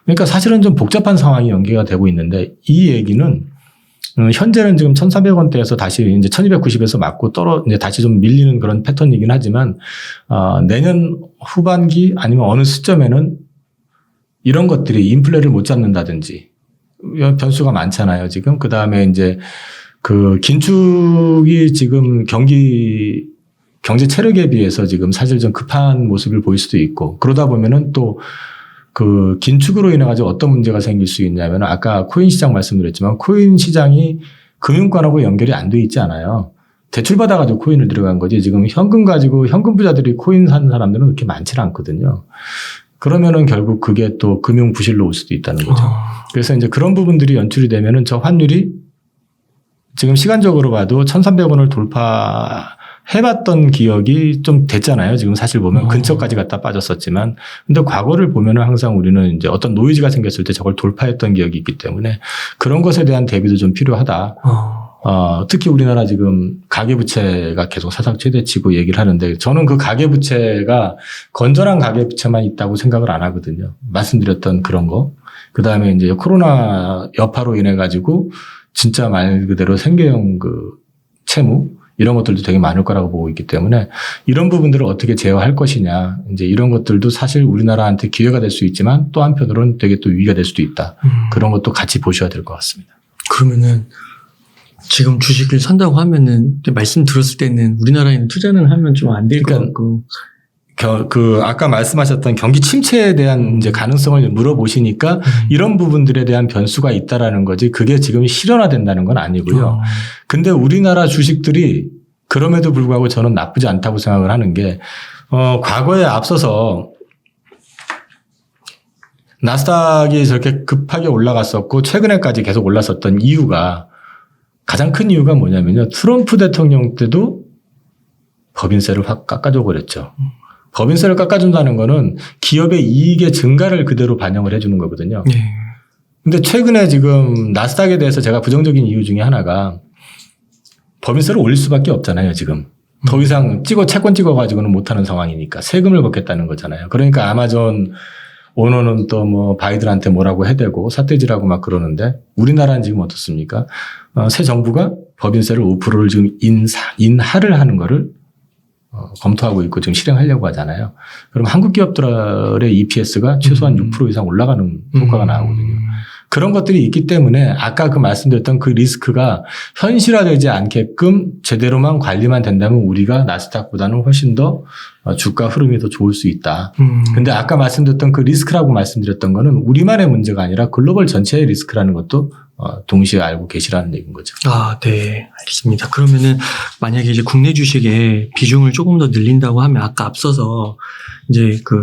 A: 그러니까 사실은 좀 복잡한 상황이 연계가 되고 있는데, 이 얘기는 현재는 지금 1,400원대에서 다시 이제 1,290에서 맞고 이제 다시 좀 밀리는 그런 패턴이긴 하지만, 내년 후반기 아니면 어느 시점에는 이런 것들이 인플레를 못 잡는다든지 변수가 많잖아요, 지금. 그 다음에 이제 그 긴축이 지금 경제 체력에 비해서 지금 사실 좀 급한 모습을 보일 수도 있고, 그러다 보면은 또 그 긴축으로 인해 가지고 어떤 문제가 생길 수 있냐면, 아까 코인 시장 말씀드렸지만 코인 시장이 금융권하고 연결이 안 돼 있지 않아요. 대출 받아가지고 코인을 들어간 거지, 지금 현금 가지고 현금 부자들이 코인 사는 사람들은 그렇게 많지 않거든요. 그러면은 결국 그게 또 금융 부실로 올 수도 있다는 거죠. 그래서 이제 그런 부분들이 연출이 되면은 저 환율이 지금 시간적으로 봐도 1,300원을 해봤던 기억이 좀 됐잖아요. 지금 사실 보면 근처까지 갔다 빠졌었지만, 근데 과거를 보면은 항상 우리는 이제 어떤 노이즈가 생겼을 때 저걸 돌파했던 기억이 있기 때문에 그런 것에 대한 대비도 좀 필요하다. 특히 우리나라 지금 가계부채가 계속 사상 최대치고 얘기를 하는데, 저는 그 가계부채가 건전한 가계부채만 있다고 생각을 안 하거든요. 말씀드렸던 그런 거. 그 다음에 이제 코로나 여파로 인해 가지고 진짜 말 그대로 생계형 그 채무, 이런 것들도 되게 많을 거라고 보고 있기 때문에 이런 부분들을 어떻게 제어할 것이냐, 이제 이런 것들도 사실 우리나라한테 기회가 될 수 있지만 또 한편으로는 되게 또 위기가 될 수도 있다. 그런 것도 같이 보셔야 될 것 같습니다.
B: 그러면은 지금 주식을 산다고 하면은 말씀 들었을 때는 우리나라에는 투자는 하면 좀 안 될 것 같고,
A: 아까 말씀하셨던 경기 침체에 대한 이제 가능성을 물어보시니까 이런 부분들에 대한 변수가 있다라는 거지, 그게 지금 실현화된다는 건 아니고요. 근데 우리나라 주식들이 그럼에도 불구하고 저는 나쁘지 않다고 생각을 하는 게, 과거에 앞서서 나스닥이 저렇게 급하게 올라갔었고 최근에까지 계속 올랐었던 이유가, 가장 큰 이유가 뭐냐면요. 트럼프 대통령 때도 법인세를 확 깎아줘 버렸죠. 법인세를 깎아준다는 거는 기업의 이익의 증가를 그대로 반영을 해주는 거거든요.
B: 네.
A: 근데 최근에 지금 나스닥에 대해서 제가 부정적인 이유 중에 하나가 법인세를 올릴 수밖에 없잖아요, 지금. 더 이상 채권 찍어가지고는 못하는 상황이니까 세금을 걷겠다는 거잖아요. 그러니까 아마존 오너는 또 뭐 바이들한테 뭐라고 해대고 삿대질하고 막 그러는데 우리나라는 지금 어떻습니까? 새 정부가 법인세를 5%를 지금 인하를 하는 거를 검토하고 있고 지금 실행하려고 하잖아요. 그럼 한국 기업들의 EPS가 최소한 6% 이상 올라가는 효과가 나오거든요. 그런 것들이 있기 때문에 아까 그 말씀드렸던 그 리스크가 현실화되지 않게끔 제대로만 관리만 된다면 우리가 나스닥보다는 훨씬 더 주가 흐름이 더 좋을 수 있다. 근데 아까 말씀드렸던 그 리스크라고 말씀드렸던 거는 우리만의 문제가 아니라 글로벌 전체의 리스크라는 것도 동시에 알고 계시라는 얘기인 거죠.
B: 아, 네. 알겠습니다. 그러면은 만약에 이제 국내 주식의 비중을 조금 더 늘린다고 하면 아까 앞서서 이제 그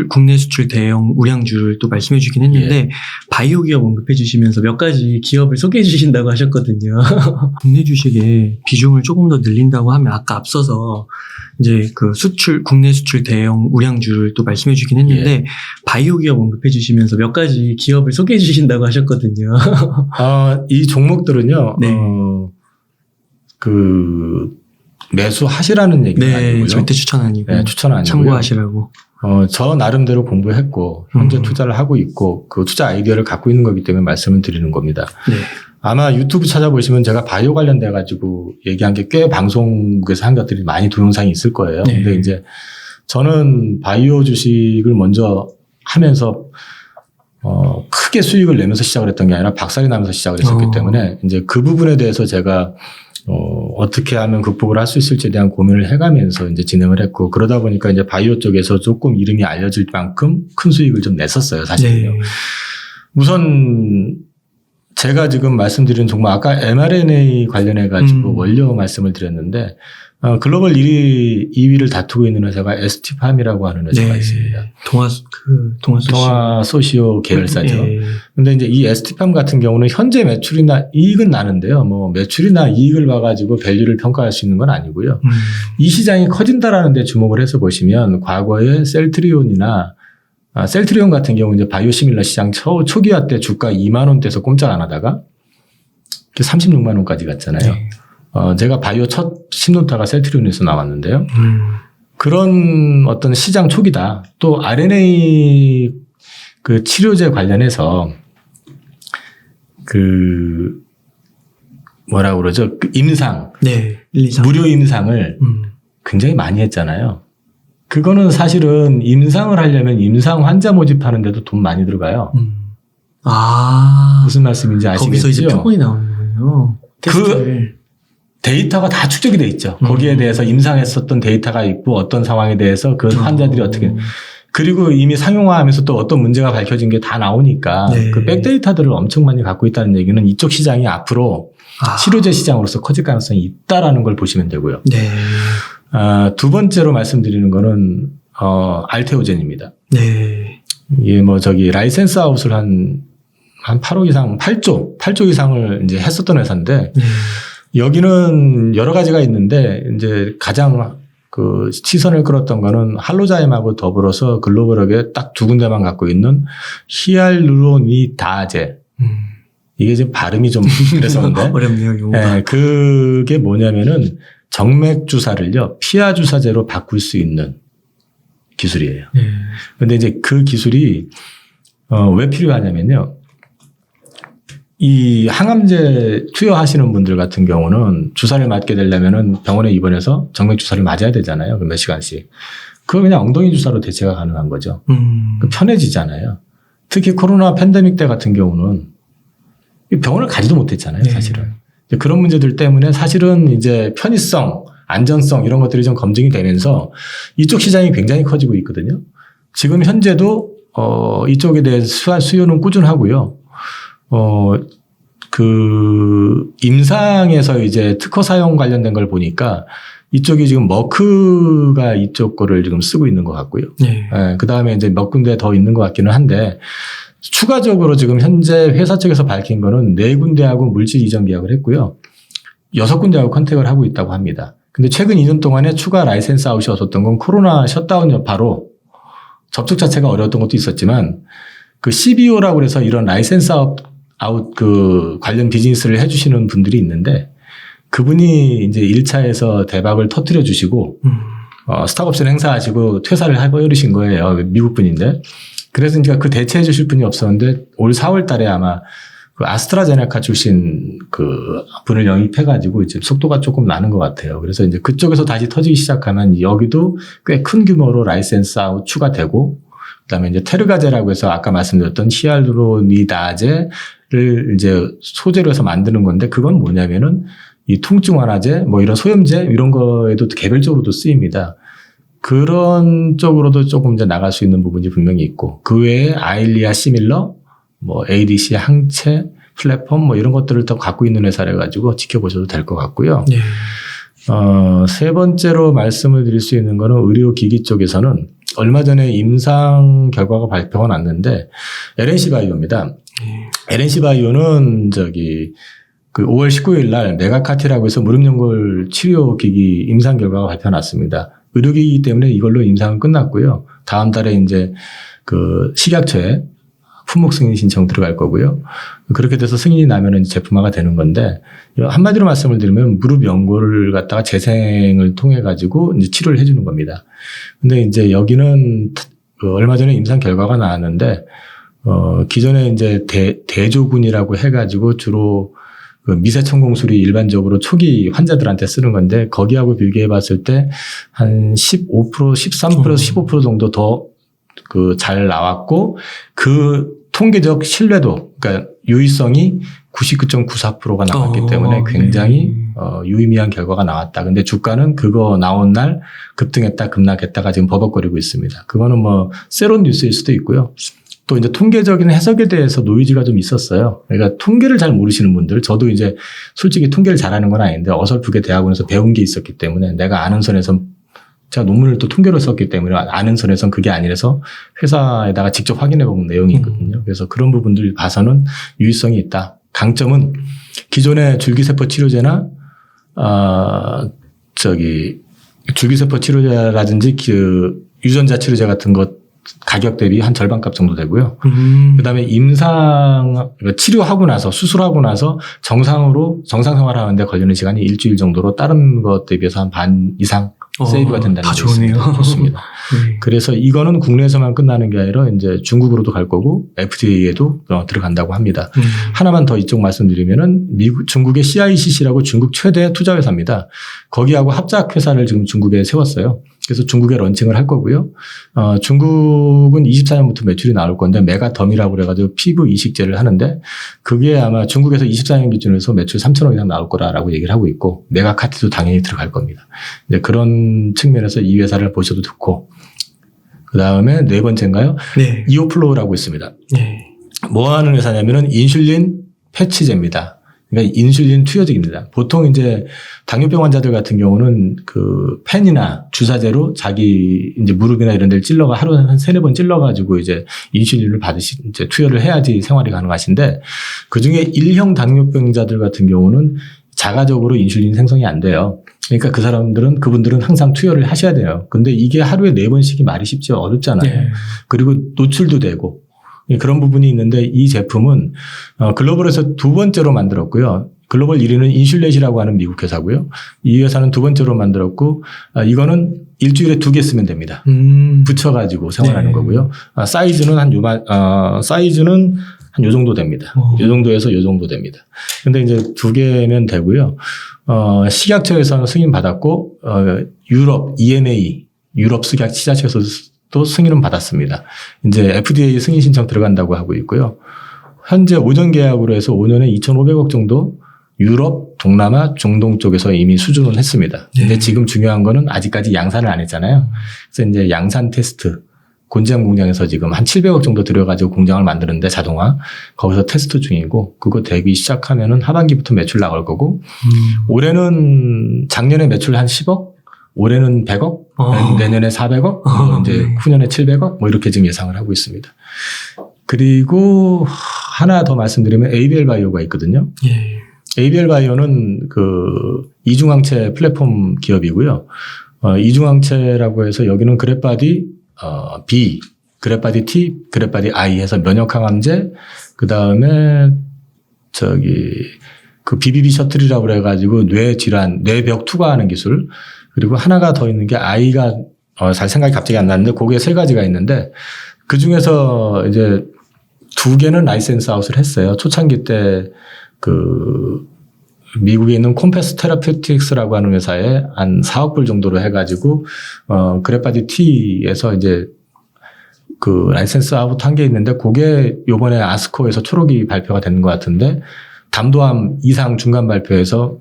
B: 국내 수출 대형 우량주를 또 말씀해 주긴 했는데 바이오 기업 언급해 주시면서 몇 가지 기업을 소개해 주신다고 하셨거든요. 국내 주식의 비중을 조금 더 늘린다고 하면 아까 앞서서 이제 그 국내 수출 대형 우량주를 또 말씀해 주긴 했는데 바이오 기업 언급해 주시면서 몇 가지 기업을 소개해 주신다고 하셨거든요.
A: 이 종목들은요,
B: 네.
A: 매수하시라는 얘기는 아니고요.
B: 절대 추천 아니고.
A: 네, 추천 아니고요.
B: 참고하시라고.
A: 저 나름대로 공부했고, 현재 투자를 하고 있고, 그 투자 아이디어를 갖고 있는 거기 때문에 말씀을 드리는 겁니다.
B: 네.
A: 아마 유튜브 찾아보시면 제가 바이오 관련돼가지고 얘기한 게 꽤 방송국에서 한 것들이 많이 동영상이 있을 거예요.
B: 네.
A: 근데 이제 저는 바이오 주식을 먼저 하면서 크게 수익을 내면서 시작을 했던 게 아니라 박살이 나면서 시작을 했었기 때문에 이제 그 부분에 대해서 제가 어떻게 하면 극복을 할 수 있을지에 대한 고민을 해가면서 이제 진행을 했고 그러다 보니까 이제 바이오 쪽에서 조금 이름이 알려질 만큼 큰 수익을 좀 냈었어요, 사실은요.
B: 네.
A: 우선 제가 지금 말씀드린 종목 아까 mRNA 관련해 가지고 원료 말씀을 드렸는데 글로벌 2위를 다투고 있는 회사가 ST팜이라고 하는 회사가 있습니다. 동아소시오 계열사죠. 근데 이제 이 ST팜 같은 경우는 현재 매출이나 이익은 나는데요. 뭐 매출이나 이익을 봐가지고 밸류를 평가할 수 있는 건 아니고요. 이 시장이 커진다라는 데 주목을 해서 보시면 과거에 셀트리온 같은 경우 이제 바이오시밀러 시장 초기화 때 주가 2만 원대에서 꼼짝 안 하다가 36만 원까지 갔잖아요.
B: 네.
A: 제가 바이오 첫 신노타가 셀트리온에서 나왔는데요. 그런 어떤 시장 초기다. 또 RNA 그 치료제 관련해서 그 뭐라고 그러죠? 그 임상.
B: 네. 1, 2, 3.
A: 무료 임상을 굉장히 많이 했잖아요. 그거는 사실은 임상을 하려면 임상 환자 모집하는 데도 돈 많이 들어가요.
B: 무슨
A: 말씀인지 아시겠죠?
B: 거기서 이제 표본이 나오는 거예요. 테스트를.
A: 그 데이터가 다 축적이 돼 있죠. 거기에 대해서 임상했었던 데이터가 있고 어떤 상황에 대해서 그 환자들이 어떻게 그리고 이미 상용화하면서 또 어떤 문제가 밝혀진 게 다 나오니까
B: 네.
A: 그 백데이터들을 엄청 많이 갖고 있다는 얘기는 이쪽 시장이 앞으로 치료제 시장으로서 커질 가능성이 있다라는 걸 보시면 되고요.
B: 네.
A: 두 번째로 말씀드리는 거는 알테오젠입니다.
B: 네.
A: 예, 라이센스 아웃을 한 8억 이상, 8조 이상을 이제 했었던 회사인데
B: 네.
A: 여기는 여러 가지가 있는데 이제 가장 그 시선을 끌었던 거는 할로자임하고 더불어서 글로벌하게 딱 두 군데만 갖고 있는 히알루로니다제. 이게 지금 발음이 좀 그랬었는데.
B: 어렵네요, 용어가.
A: 네, 그게 뭐냐면은 정맥 주사를요, 피하 주사제로 바꿀 수 있는 기술이에요.
B: 네.
A: 근데 이제 그 기술이 왜 필요하냐면요. 이 항암제 투여하시는 분들 같은 경우는 주사를 맞게 되려면은 병원에 입원해서 정맥 주사를 맞아야 되잖아요. 그 몇 시간씩. 그거 그냥 엉덩이 주사로 대체가 가능한 거죠. 편해지잖아요. 특히 코로나 팬데믹 때 같은 경우는 병원을 가지도 못했잖아요, 사실은. 그런 문제들 때문에 사실은 이제 편의성, 안전성 이런 것들이 좀 검증이 되면서 이쪽 시장이 굉장히 커지고 있거든요. 지금 현재도 이쪽에 대해 수요는 꾸준하고요. 그 임상에서 이제 특허 사용 관련된 걸 보니까 이쪽이 지금 머크가 이쪽 거를 지금 쓰고 있는 것 같고요.
B: 네.
A: 그 다음에 이제 몇 군데 더 있는 것 같기는 한데 추가적으로 지금 현재 회사 측에서 밝힌 거는 4군데하고 물질 이전 계약을 했고요. 6군데하고 컨택을 하고 있다고 합니다. 근데 최근 2년 동안에 추가 라이센스 아웃이 없었던 건 코로나 셧다운 여파로 접촉 자체가 어려웠던 것도 있었지만 그 CBO라고 해서 이런 라이센스 아웃 그 관련 비즈니스를 해주시는 분들이 있는데 그분이 이제 1차에서 대박을 터뜨려 주시고 스톡옵션 행사하시고 퇴사를 해버리신 거예요. 미국 분인데. 그래서 이제 그 대체해 주실 분이 없었는데 올 4월 달에 아마 그 아스트라제네카 출신 그 분을 영입해가지고 이제 속도가 조금 나는 것 같아요. 그래서 이제 그쪽에서 다시 터지기 시작하면 여기도 꽤 큰 규모로 라이센스 아웃 추가되고 그다음에 이제 테르가제라고 해서 아까 말씀드렸던 히알루로니다제를 이제 소재로 해서 만드는 건데 그건 뭐냐면은 이 통증 완화제 뭐 이런 소염제 이런 거에도 개별적으로도 쓰입니다. 그런 쪽으로도 조금 이제 나갈 수 있는 부분이 분명히 있고 그 외에 아일리아 시밀러 뭐 ADC 항체 플랫폼 뭐 이런 것들을 더 갖고 있는 회사래 가지고 지켜보셔도 될 것 같고요.
B: 네.
A: 세 번째로 말씀을 드릴 수 있는 거는 의료기기 쪽에서는 얼마 전에 임상 결과가 발표가 났는데 LNC 바이오입니다. LNC 바이오는 그 5월 19일 날 메가카티라고 해서 무릎 연골 치료기기 임상 결과가 발표 났습니다. 의료기기 때문에 이걸로 임상은 끝났고요. 다음 달에 이제 그 식약처에 품목 승인 신청 들어갈 거고요. 그렇게 돼서 승인이 나면은 제품화가 되는 건데 한마디로 말씀을 드리면 무릎 연골을 갖다가 재생을 통해 가지고 이제 치료를 해주는 겁니다. 근데 이제 여기는 얼마 전에 임상 결과가 나왔는데 기존에 이제 대조군이라고 해가지고 주로 그 미세천공술이 일반적으로 초기 환자들한테 쓰는 건데 거기하고 비교해 봤을 때 한 15%, 13%에서 15% 정도 더 그 잘 나왔고 그 통계적 신뢰도 그러니까 유의성이 99.94%가 나왔기 때문에 굉장히 유의미한 결과가 나왔다. 근데 주가는 그거 나온 날 급등했다 급락했다가 지금 버벅거리고 있습니다. 그거는 뭐 세론 뉴스일 수도 있고요. 또 이제 통계적인 해석에 대해서 노이즈가 좀 있었어요. 그러니까 통계를 잘 모르시는 분들, 저도 이제 솔직히 통계를 잘하는 건 아닌데 어설프게 대학원에서 배운 게 있었기 때문에 내가 아는 선에서 제가 논문을 또 통계로 썼기 때문에 아는 선에서는 그게 아니라서 회사에다가 직접 확인해 본 내용이 있거든요. 그래서 그런 부분들 봐서는 유의성이 있다. 강점은 기존의 줄기세포 치료제나 줄기세포 치료제라든지 그 유전자 치료제 같은 것 가격 대비 한 절반값 정도 되고요. 그다음에 임상 치료하고 나서 수술하고 나서 정상 생활하는데 걸리는 시간이 일주일 정도로 다른 것 대비해서 한 반 이상 세이브가 된다는 게 있습니다. 좋습니다. 그래서 이거는 국내에서만 끝나는 게 아니라 이제 중국으로도 갈 거고 FDA에도 들어간다고 합니다. 하나만 더 이쪽 말씀드리면은 중국의 CICC라고 중국 최대 투자 회사입니다. 거기하고 합작 회사를 지금 중국에 세웠어요. 그래서 중국에 런칭을 할 거고요. 중국은 24년부터 매출이 나올 건데 메가덤이라고 그래가지고 피부 이식제를 하는데 그게 아마 중국에서 24년 기준에서 매출 3천억 이상 나올 거라고 얘기를 하고 있고 메가카티도 당연히 들어갈 겁니다. 이제 그런 측면에서 이 회사를 보셔도 좋고 그 다음에 네 번째인가요?
B: 네.
A: 이오플로우라고 있습니다.
B: 네.
A: 뭐 하는 회사냐면은 인슐린 패치제입니다. 그러니까 인슐린 투여제입니다. 보통 이제 당뇨병 환자들 같은 경우는 그 펜이나 주사제로 자기 이제 무릎이나 이런 데를 하루에 한 3-4번 찔러가지고 이제 인슐린을 이제 투여를 해야지 생활이 가능하신데 그 중에 1형 당뇨병자들 같은 경우는 자가적으로 인슐린 생성이 안 돼요. 그러니까 그분들은 항상 투여를 하셔야 돼요. 근데 이게 하루에 4번씩이 말이 쉽지 어렵잖아요. 네. 그리고 노출도 되고. 그런 부분이 있는데 이 제품은 글로벌에서 2번째로 만들었고요. 글로벌 1위는 인슐렛이라고 하는 미국 회사고요. 이 회사는 2번째로 만들었고 이거는 일주일에 2개 쓰면 됩니다. 붙여가지고 생활하는 거고요. 사이즈는 한 요 정도 됩니다. 요 정도에서 요 정도 됩니다. 근데 이제 2개면 되고요. 식약처에서는 승인 받았고 유럽 EMA 유럽 식약처에서 또 승인은 받았습니다. 이제 FDA 승인 신청 들어간다고 하고 있고요. 현재 5년 계약으로 해서 5년에 2,500억 정도 유럽, 동남아, 중동 쪽에서 이미 수주는 했습니다. 근데 지금 중요한 거는 아직까지 양산을 안 했잖아요. 그래서 이제 양산 테스트, 곤지암 공장에서 지금 한 700억 정도 들여가지고 공장을 만드는데 자동화, 거기서 테스트 중이고, 그거 되기 시작하면은 하반기부터 매출 나갈 거고, 올해는 작년에 매출 한 10억? 올해는 100억, 내년에 400억, 이제 후년에 700억, 뭐 이렇게 지금 예상을 하고 있습니다. 그리고 하나 더 말씀드리면 ABL 바이오가 있거든요. ABL 바이오는 그 이중항체 플랫폼 기업이고요. 이중항체라고 해서 여기는 그랩바디 B, 그랩바디 T, 그랩바디 I 해서 면역항암제, 그 다음에 그 BBB 셔틀이라고 그래가지고 뇌 질환, 뇌벽 투과하는 기술, 그리고 하나가 더 있는 게 I가 잘 생각이 갑자기 안 나는데 그게 세 가지가 있는데 그 중에서 이제 2개는 라이센스 아웃을 했어요. 초창기 때 그 미국에 있는 콤패스 테라피틱스라고 하는 회사에 한 4억 불 정도로 해가지고 그랩바디 T에서 이제 그 라이센스 아웃 한 게 있는데 그게 요번에 아스코에서 초록이 발표가 되는 것 같은데 담도암 이상 중간 발표에서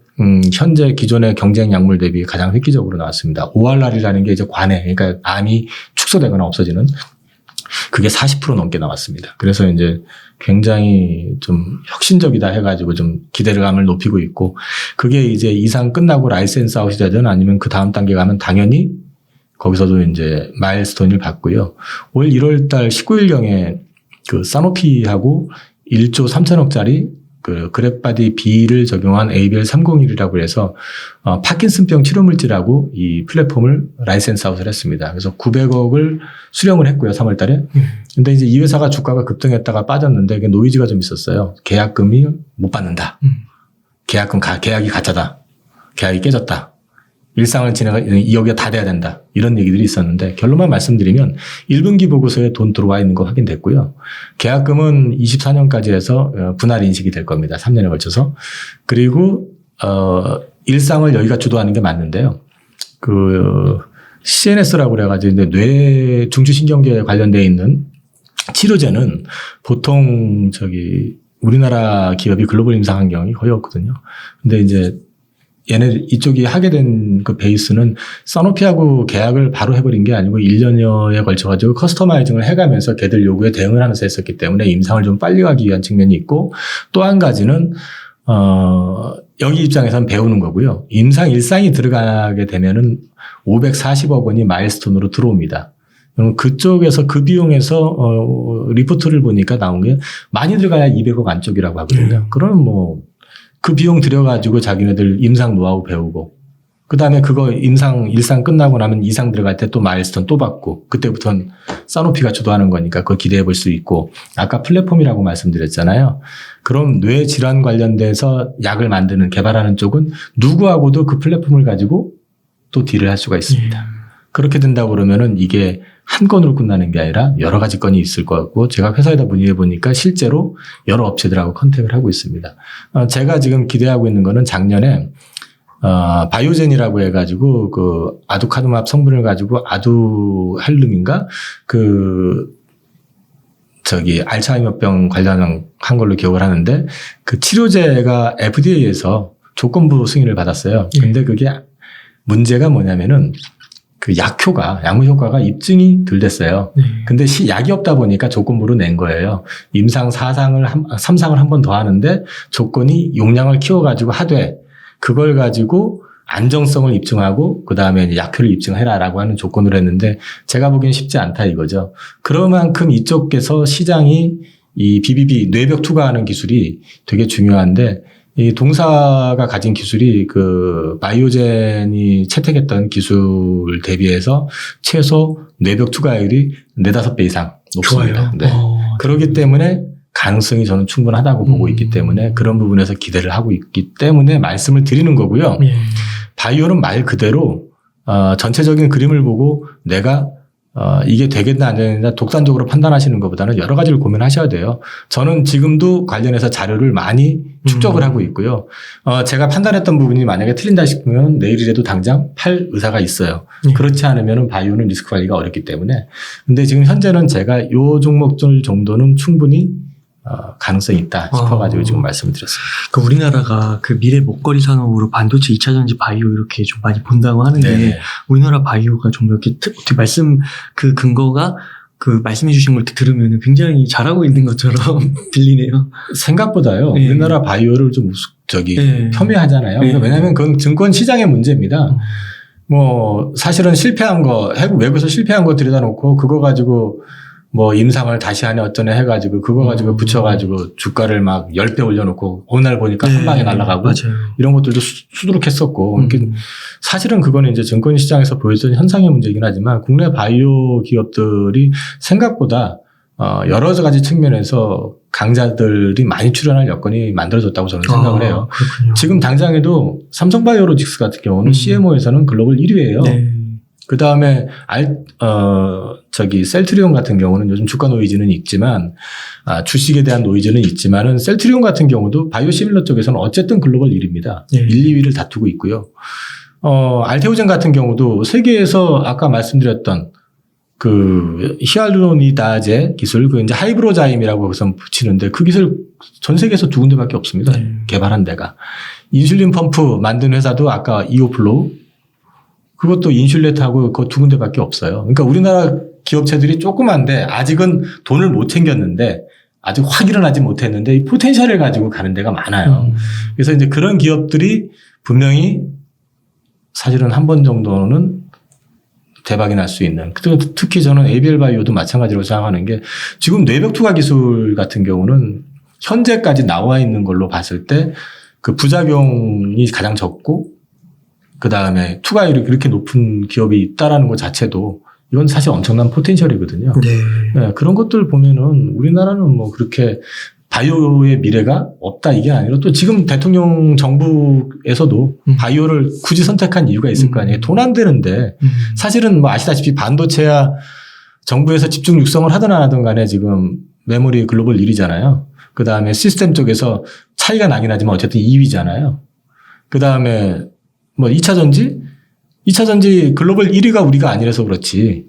A: 현재 기존의 경쟁 약물 대비 가장 획기적으로 나왔습니다. ORR이라는 게 이제 관해, 그러니까 암이 축소되거나 없어지는 그게 40% 넘게 나왔습니다. 그래서 이제 굉장히 좀 혁신적이다 해가지고 좀 기대감을 높이고 있고 그게 이제 이상 끝나고 라이센스 아웃이 되든 아니면 그 다음 단계 가면 당연히 거기서도 이제 마일스톤을 받고요. 올 1월 달 19일경에 그 사노피하고 1조 3천억짜리 그 그랩바디 B를 적용한 ABL301이라고 해서 파킨슨병 치료물질하고 이 플랫폼을 라이센스 아웃을 했습니다. 그래서 900억을 수령을 했고요. 3월 달에. 근데 이제 이 회사가 주가가 급등했다가 빠졌는데 그게 노이즈가 좀 있었어요. 계약금이 못 받는다. 계약이 가짜다. 계약이 깨졌다. 일상을 지내가 2억이 다 돼야 된다. 이런 얘기들이 있었는데 결론만 말씀드리면 1분기 보고서에 돈 들어와 있는 거 확인됐고요. 계약금은 24년까지 해서 분할 인식이 될 겁니다. 3년에 걸쳐서. 그리고 일상을 여기가 주도하는 게 맞는데요. 그 CNS라고 그래가지고 뇌 중추신경계에 관련되어 있는 치료제는 보통 우리나라 기업이 글로벌 임상 환경이 거의 없거든요. 근데 이제 이쪽이 하게 된 그 베이스는 써노피하고 계약을 바로 해버린 게 아니고 1년여에 걸쳐가지고 커스터마이징을 해가면서 걔들 요구에 대응을 하면서 했었기 때문에 임상을 좀 빨리 가기 위한 측면이 있고 또 한 가지는, 여기 입장에서는 배우는 거고요. 임상 일상이 들어가게 되면은 540억 원이 마일스톤으로 들어옵니다. 그쪽에서 그 비용에서, 리포트를 보니까 나온 게 많이 들어가야 200억 안쪽이라고 하거든요. 그러면 그 비용 들여가지고 자기네들 임상 노하우 배우고, 그 다음에 그거 일상 끝나고 나면 이상 들어갈 때 또 마일스톤 또 받고, 그때부터는 사노피가 주도하는 거니까 그거 기대해 볼 수 있고, 아까 플랫폼이라고 말씀드렸잖아요. 그럼 뇌 질환 관련돼서 약을 개발하는 쪽은 누구하고도 그 플랫폼을 가지고 또 딜을 할 수가 있습니다. 그렇게 된다고 그러면은 이게 한 건으로 끝나는 게 아니라 여러 가지 건이 있을 것 같고 제가 회사에다 문의해 보니까 실제로 여러 업체들하고 컨택을 하고 있습니다. 제가 지금 기대하고 있는 거는 작년에 바이오젠이라고 해가지고 그 아두카누맙 성분을 가지고 아두헬름인가 알츠하이머병 관련한 걸로 기억을 하는데 그 치료제가 FDA에서 조건부 승인을 받았어요. 근데 그게 문제가 뭐냐면은 그 약물 효과가 입증이 덜 됐어요. 근데 약이 없다 보니까 조건부로 낸 거예요. 임상 3상을 한 번 더 하는데 조건이 용량을 키워가지고 하되 그걸 가지고 안정성을 입증하고 그 다음에 약효를 입증해라라고 하는 조건으로 했는데 제가 보기엔 쉽지 않다 이거죠. 그만큼 이쪽에서 시장이 이 BBB 뇌벽 투과하는 기술이 되게 중요한데 이 동사가 가진 기술이 그 바이오젠이 채택했던 기술 대비해서 최소 뇌벽 투과율이 4-5배 이상 높습니다. 네. 그렇기 때문에 가능성이 저는 충분하다고 보고 있기 때문에 그런 부분에서 기대를 하고 있기 때문에 말씀을 드리는 거고요. 바이오는 말 그대로 전체적인 그림을 보고 내가 이게 되겠나 안 되겠나 독단적으로 판단하시는 것보다는 여러 가지를 고민하셔야 돼요. 저는 지금도 관련해서 자료를 많이 축적을 하고 있고요. 제가 판단했던 부분이 만약에 틀린다 싶으면 내일이라도 당장 팔 의사가 있어요. 그렇지 않으면 바이오는 리스크 관리가 어렵기 때문에. 근데 지금 현재는 제가 요 종목들 정도는 충분히 가능성이 있다 싶어가지고 지금 말씀을 드렸습니다.
B: 그 우리나라가 그 미래 먹거리 산업으로 반도체, 2차전지, 바이오 이렇게 좀 많이 본다고 하는데 네네. 우리나라 바이오가 좀 이렇게 어떻게 그 근거가 그 말씀해 주신 걸 들으면 굉장히 잘하고 있는 것처럼 들리네요.
A: 생각보다요. 네. 우리나라 바이오를 좀 폄훼하잖아요.
B: 네.
A: 왜냐하면 그건 증권 시장의 문제입니다. 사실은 실패한 거, 외국에서 실패한 거 들여다 놓고 그거 가지고 뭐 임상을 다시 하네 어쩌네 해가지고 그거 가지고 붙여가지고 주가를 막 10배 올려놓고 어느 날 보니까 한 방에 날아가고
B: 맞아요.
A: 이런 것들도 수두룩했었고 그러니까 사실은 그거는 이제 증권시장에서 보여준 현상의 문제이긴 하지만 국내 바이오 기업들이 생각보다 여러 가지 측면에서 강자들이 많이 출연할 여건이 만들어졌다고 저는 생각을 해요.
B: 그렇군요.
A: 지금 당장에도 삼성바이오로직스 같은 경우는 CMO에서는 글로벌 1위예요.
B: 네.
A: 그 다음에 셀트리온 같은 경우는 요즘 주가 노이즈는 있지만, 주식에 대한 노이즈는 있지만은 셀트리온 같은 경우도 바이오시밀러 쪽에서는 어쨌든 글로벌 1위입니다.
B: 네.
A: 1, 2위를 다투고 있고요. 알테오젠 같은 경우도 세계에서 아까 말씀드렸던 그 히알루로니다제 기술, 그 이제 하이브로자임이라고 거기서 붙이는데 그 기술 전 세계에서 2군데밖에 없습니다. 개발한 데가. 인슐린 펌프 만든 회사도 아까 이오플로우, 그것도 인슐렛하고 그 2군데밖에 없어요. 그러니까 우리나라 기업체들이 조그만데 아직은 돈을 못 챙겼는데 아직 확 일어나지 못했는데 이 포텐셜을 가지고 가는 데가 많아요. 그래서 이제 그런 기업들이 분명히 사실은 한 번 정도는 대박이 날 수 있는. 특히 저는 ABL 바이오도 마찬가지로 생각하는 게 지금 뇌벽 투과 기술 같은 경우는 현재까지 나와 있는 걸로 봤을 때 그 부작용이 가장 적고 그 다음에 투과율이 그렇게 높은 기업이 있다라는 것 자체도 이건 사실 엄청난 포텐셜이거든요. 네, 그런 것들 보면은 우리나라는 뭐 그렇게 바이오의 미래가 없다 이게 아니라 또 지금 대통령 정부에서도 바이오를 굳이 선택한 이유가 있을 거 아니에요. 돈 안 되는데 사실은 뭐 아시다시피 반도체야 정부에서 집중 육성을 하든 안 하든 간에 지금 메모리 글로벌 1위잖아요. 그 다음에 시스템 쪽에서 차이가 나긴 하지만 어쨌든 2위잖아요. 그 다음에 뭐 2차 전지 글로벌 1위가 우리가 아니라서 그렇지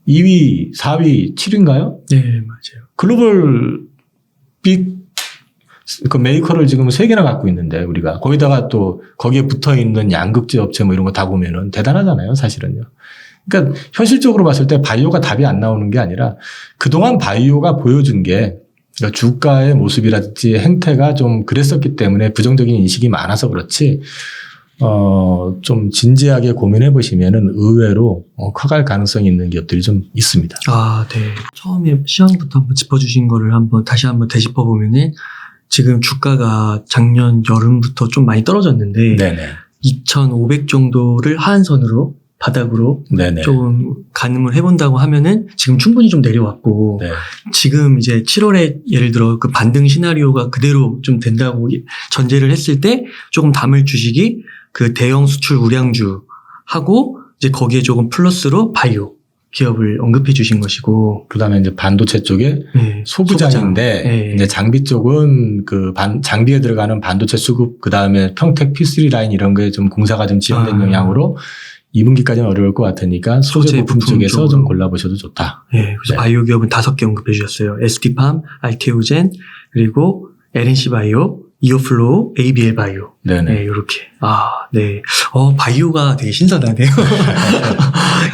A: 2위, 4위, 7위인가요?
B: 네, 맞아요.
A: 글로벌 그 메이커를 지금 3개나 갖고 있는데 우리가 거기다가 또 거기에 붙어 있는 양극재 업체 뭐 이런 거 다 보면은 대단하잖아요, 사실은요. 그러니까 현실적으로 봤을 때 바이오가 답이 안 나오는 게 아니라 그동안 바이오가 보여준 게 그러니까 주가의 모습이라든지 행태가 좀 그랬었기 때문에 부정적인 인식이 많아서 그렇지 좀 진지하게 고민해 보시면은 의외로 커갈 가능성이 있는 기업들이 좀 있습니다.
B: 네. 처음에 시황부터 한번 짚어주신 거를 다시 한번 되짚어 보면은 지금 주가가 작년 여름부터 좀 많이 떨어졌는데
A: 네네.
B: 2,500 정도를 하한선으로 바닥으로
A: 네네.
B: 좀 가늠을 해본다고 하면은 지금 충분히 좀 내려왔고
A: 네.
B: 지금 이제 7월에 예를 들어 그 반등 시나리오가 그대로 좀 된다고 전제를 했을 때 조금 담을 주식이 그 대형 수출 우량주 하고 이제 거기에 조금 플러스로 바이오 기업을 언급해 주신 것이고
A: 그다음에 이제 반도체 쪽에 소부장인데
B: 네.
A: 이제 장비 쪽은 그 장비에 들어가는 반도체 수급 그다음에 평택 P3 라인 이런 거에 좀 공사가 좀 지연된 영향으로 2분기까지는 어려울 것 같으니까 소재 부품 쪽에서
B: 쪽으로.
A: 좀 골라보셔도 좋다.
B: 네, 그래서
A: 네.
B: 바이오 기업은 5개 언급해 주셨어요. ST팜, 알테오젠, 그리고 LNC 바이오, 이오플로우, ABL 바이오.
A: 네네.
B: 네, 요렇게. 네. 바이오가 되게 신선하네요.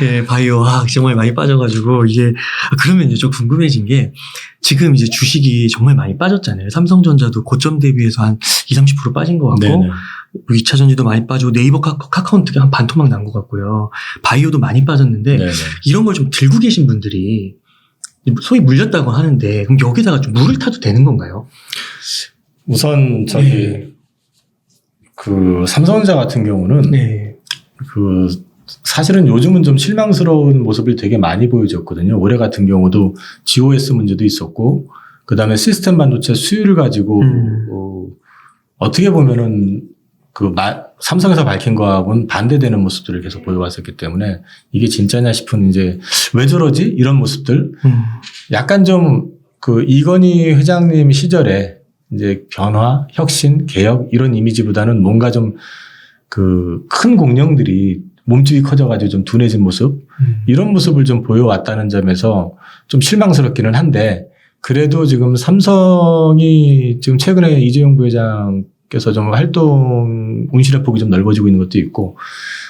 B: 예, 바이오, 정말 많이 빠져가지고, 이게, 그러면 이제 좀 궁금해진 게, 지금 이제 주식이 정말 많이 빠졌잖아요. 삼성전자도 고점 대비해서 한 20-30% 빠진 것 같고,
A: 네네.
B: 2차 전지도 많이 빠지고, 네이버 카카오톡이 한 반토막 난 것 같고요. 바이오도 많이 빠졌는데,
A: 네네.
B: 이런 걸 좀 들고 계신 분들이, 소위 물렸다고 하는데, 그럼 여기다가 좀 물을 타도 되는 건가요?
A: 우선 그 삼성전자 같은 경우는 그 사실은 요즘은 좀 실망스러운 모습을 되게 많이 보여줬거든요. 올해 같은 경우도 GOS 문제도 있었고 그다음에 시스템 반도체 수요를 가지고 어떻게 보면은 삼성에서 밝힌 거하고는 반대되는 모습들을 계속 보여왔었기 때문에 이게 진짜냐 싶은 이제 왜 저러지? 이런 모습들. 약간 좀 그 이건희 회장님 시절에 이제 변화, 혁신, 개혁 이런 이미지보다는 뭔가 좀 그 큰 공룡들이 몸집이 커져가지고 좀 둔해진 모습 이런 모습을 좀 보여왔다는 점에서 좀 실망스럽기는 한데 그래도 지금 삼성이 지금 최근에 이재용 부회장께서 좀 활동 운실의 폭이 좀 넓어지고 있는 것도 있고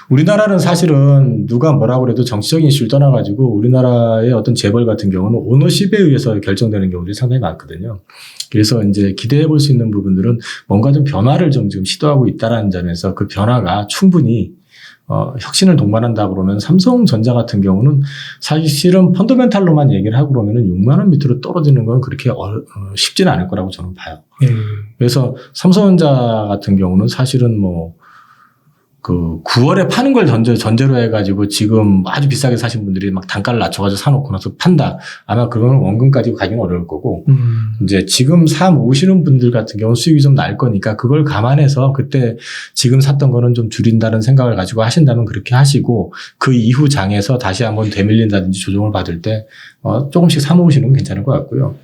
A: 우리나라는 사실은 누가 뭐라고 그래도 정치적인 이슈를 떠나가지고 우리나라의 어떤 재벌 같은 경우는 오너십에 의해서 결정되는 경우들이 상당히 많거든요. 그래서 이제 기대해 볼 수 있는 부분들은 뭔가 좀 변화를 좀 지금 시도하고 있다라는 점에서 그 변화가 충분히 혁신을 동반한다 그러면 삼성전자 같은 경우는 사실은 펀더멘탈로만 얘기를 하고 그러면은 6만 원 밑으로 떨어지는 건 그렇게 쉽지는 않을 거라고 저는 봐요. 그래서 삼성전자 같은 경우는 사실은 뭐 그 9월에 파는 걸 전제로 해가지고 지금 아주 비싸게 사신 분들이 막 단가를 낮춰가지고 사놓고 나서 판다. 아마 그거는 원금 가지고 가기는 어려울 거고 이제 지금 사 모으시는 분들 같은 경우는 수익이 좀 날 거니까 그걸 감안해서 그때 지금 샀던 거는 좀 줄인다는 생각을 가지고 하신다면 그렇게 하시고 그 이후 장에서 다시 한번 되밀린다든지 조정을 받을 때 조금씩 사 모으시는 건 괜찮을 것 같고요.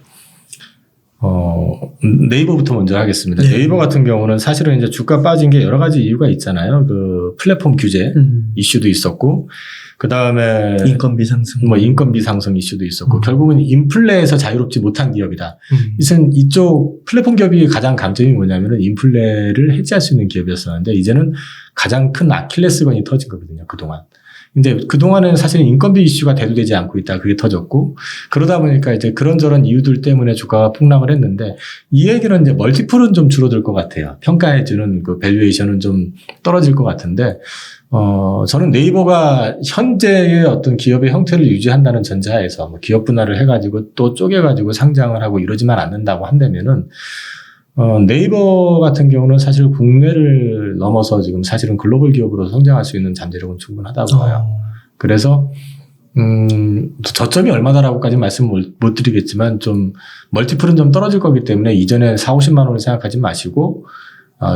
A: 네이버부터 먼저 하겠습니다.
B: 네.
A: 네이버 같은 경우는 사실은 이제 주가 빠진 게 여러 가지 이유가 있잖아요. 그 플랫폼 규제 이슈도 있었고, 그 다음에
B: 인건비 상승,
A: 뭐 인건비 상승 이슈도 있었고, 결국은 인플레에서 자유롭지 못한 기업이다. 이쪽 플랫폼 기업이 가장 강점이 뭐냐면은 인플레를 해지할 수 있는 기업이었었는데, 이제는 가장 큰 아킬레스건이 터진 거거든요, 그동안. 근데 그동안은 사실 인건비 이슈가 대두되지 않고 있다. 그게 터졌고. 그러다 보니까 이제 그런저런 이유들 때문에 주가가 폭락을 했는데 이 얘기는 이제 멀티플은 좀 줄어들 것 같아요. 평가해주는 그 밸류에이션은 좀 떨어질 것 같은데, 저는 네이버가 현재의 어떤 기업의 형태를 유지한다는 전제하에서 뭐 기업 분할을 해가지고 또 쪼개가지고 상장을 하고 이러지만 않는다고 한다면은 네이버 같은 경우는 사실 국내를 넘어서 지금 사실은 글로벌 기업으로 성장할 수 있는 잠재력은 충분하다고 봐요. 그래서, 저점이 얼마다라고까지 말씀 못 드리겠지만 좀 멀티플은 좀 떨어질 거기 때문에 이전에 4, 50만 원을 생각하지 마시고,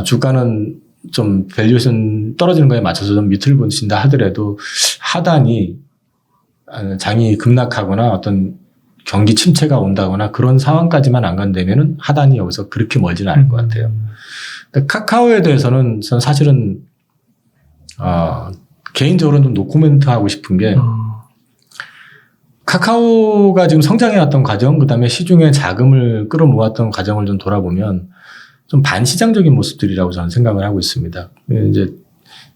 A: 주가는 좀 밸류에이션 떨어지는 거에 맞춰서 좀 밑을 보신다 하더라도 하단이 장이 급락하거나 어떤 경기 침체가 온다거나 그런 상황까지만 안 간다면은 하단이 여기서 그렇게 멀지는 않을 것 같아요. 카카오에 대해서는 전 사실은 개인적으로는 좀 노코멘트 하고 싶은 게 카카오가 지금 성장해왔던 과정, 그다음에 시중에 자금을 끌어모았던 과정을 좀 돌아보면 좀 반시장적인 모습들이라고 저는 생각을 하고 있습니다. 이제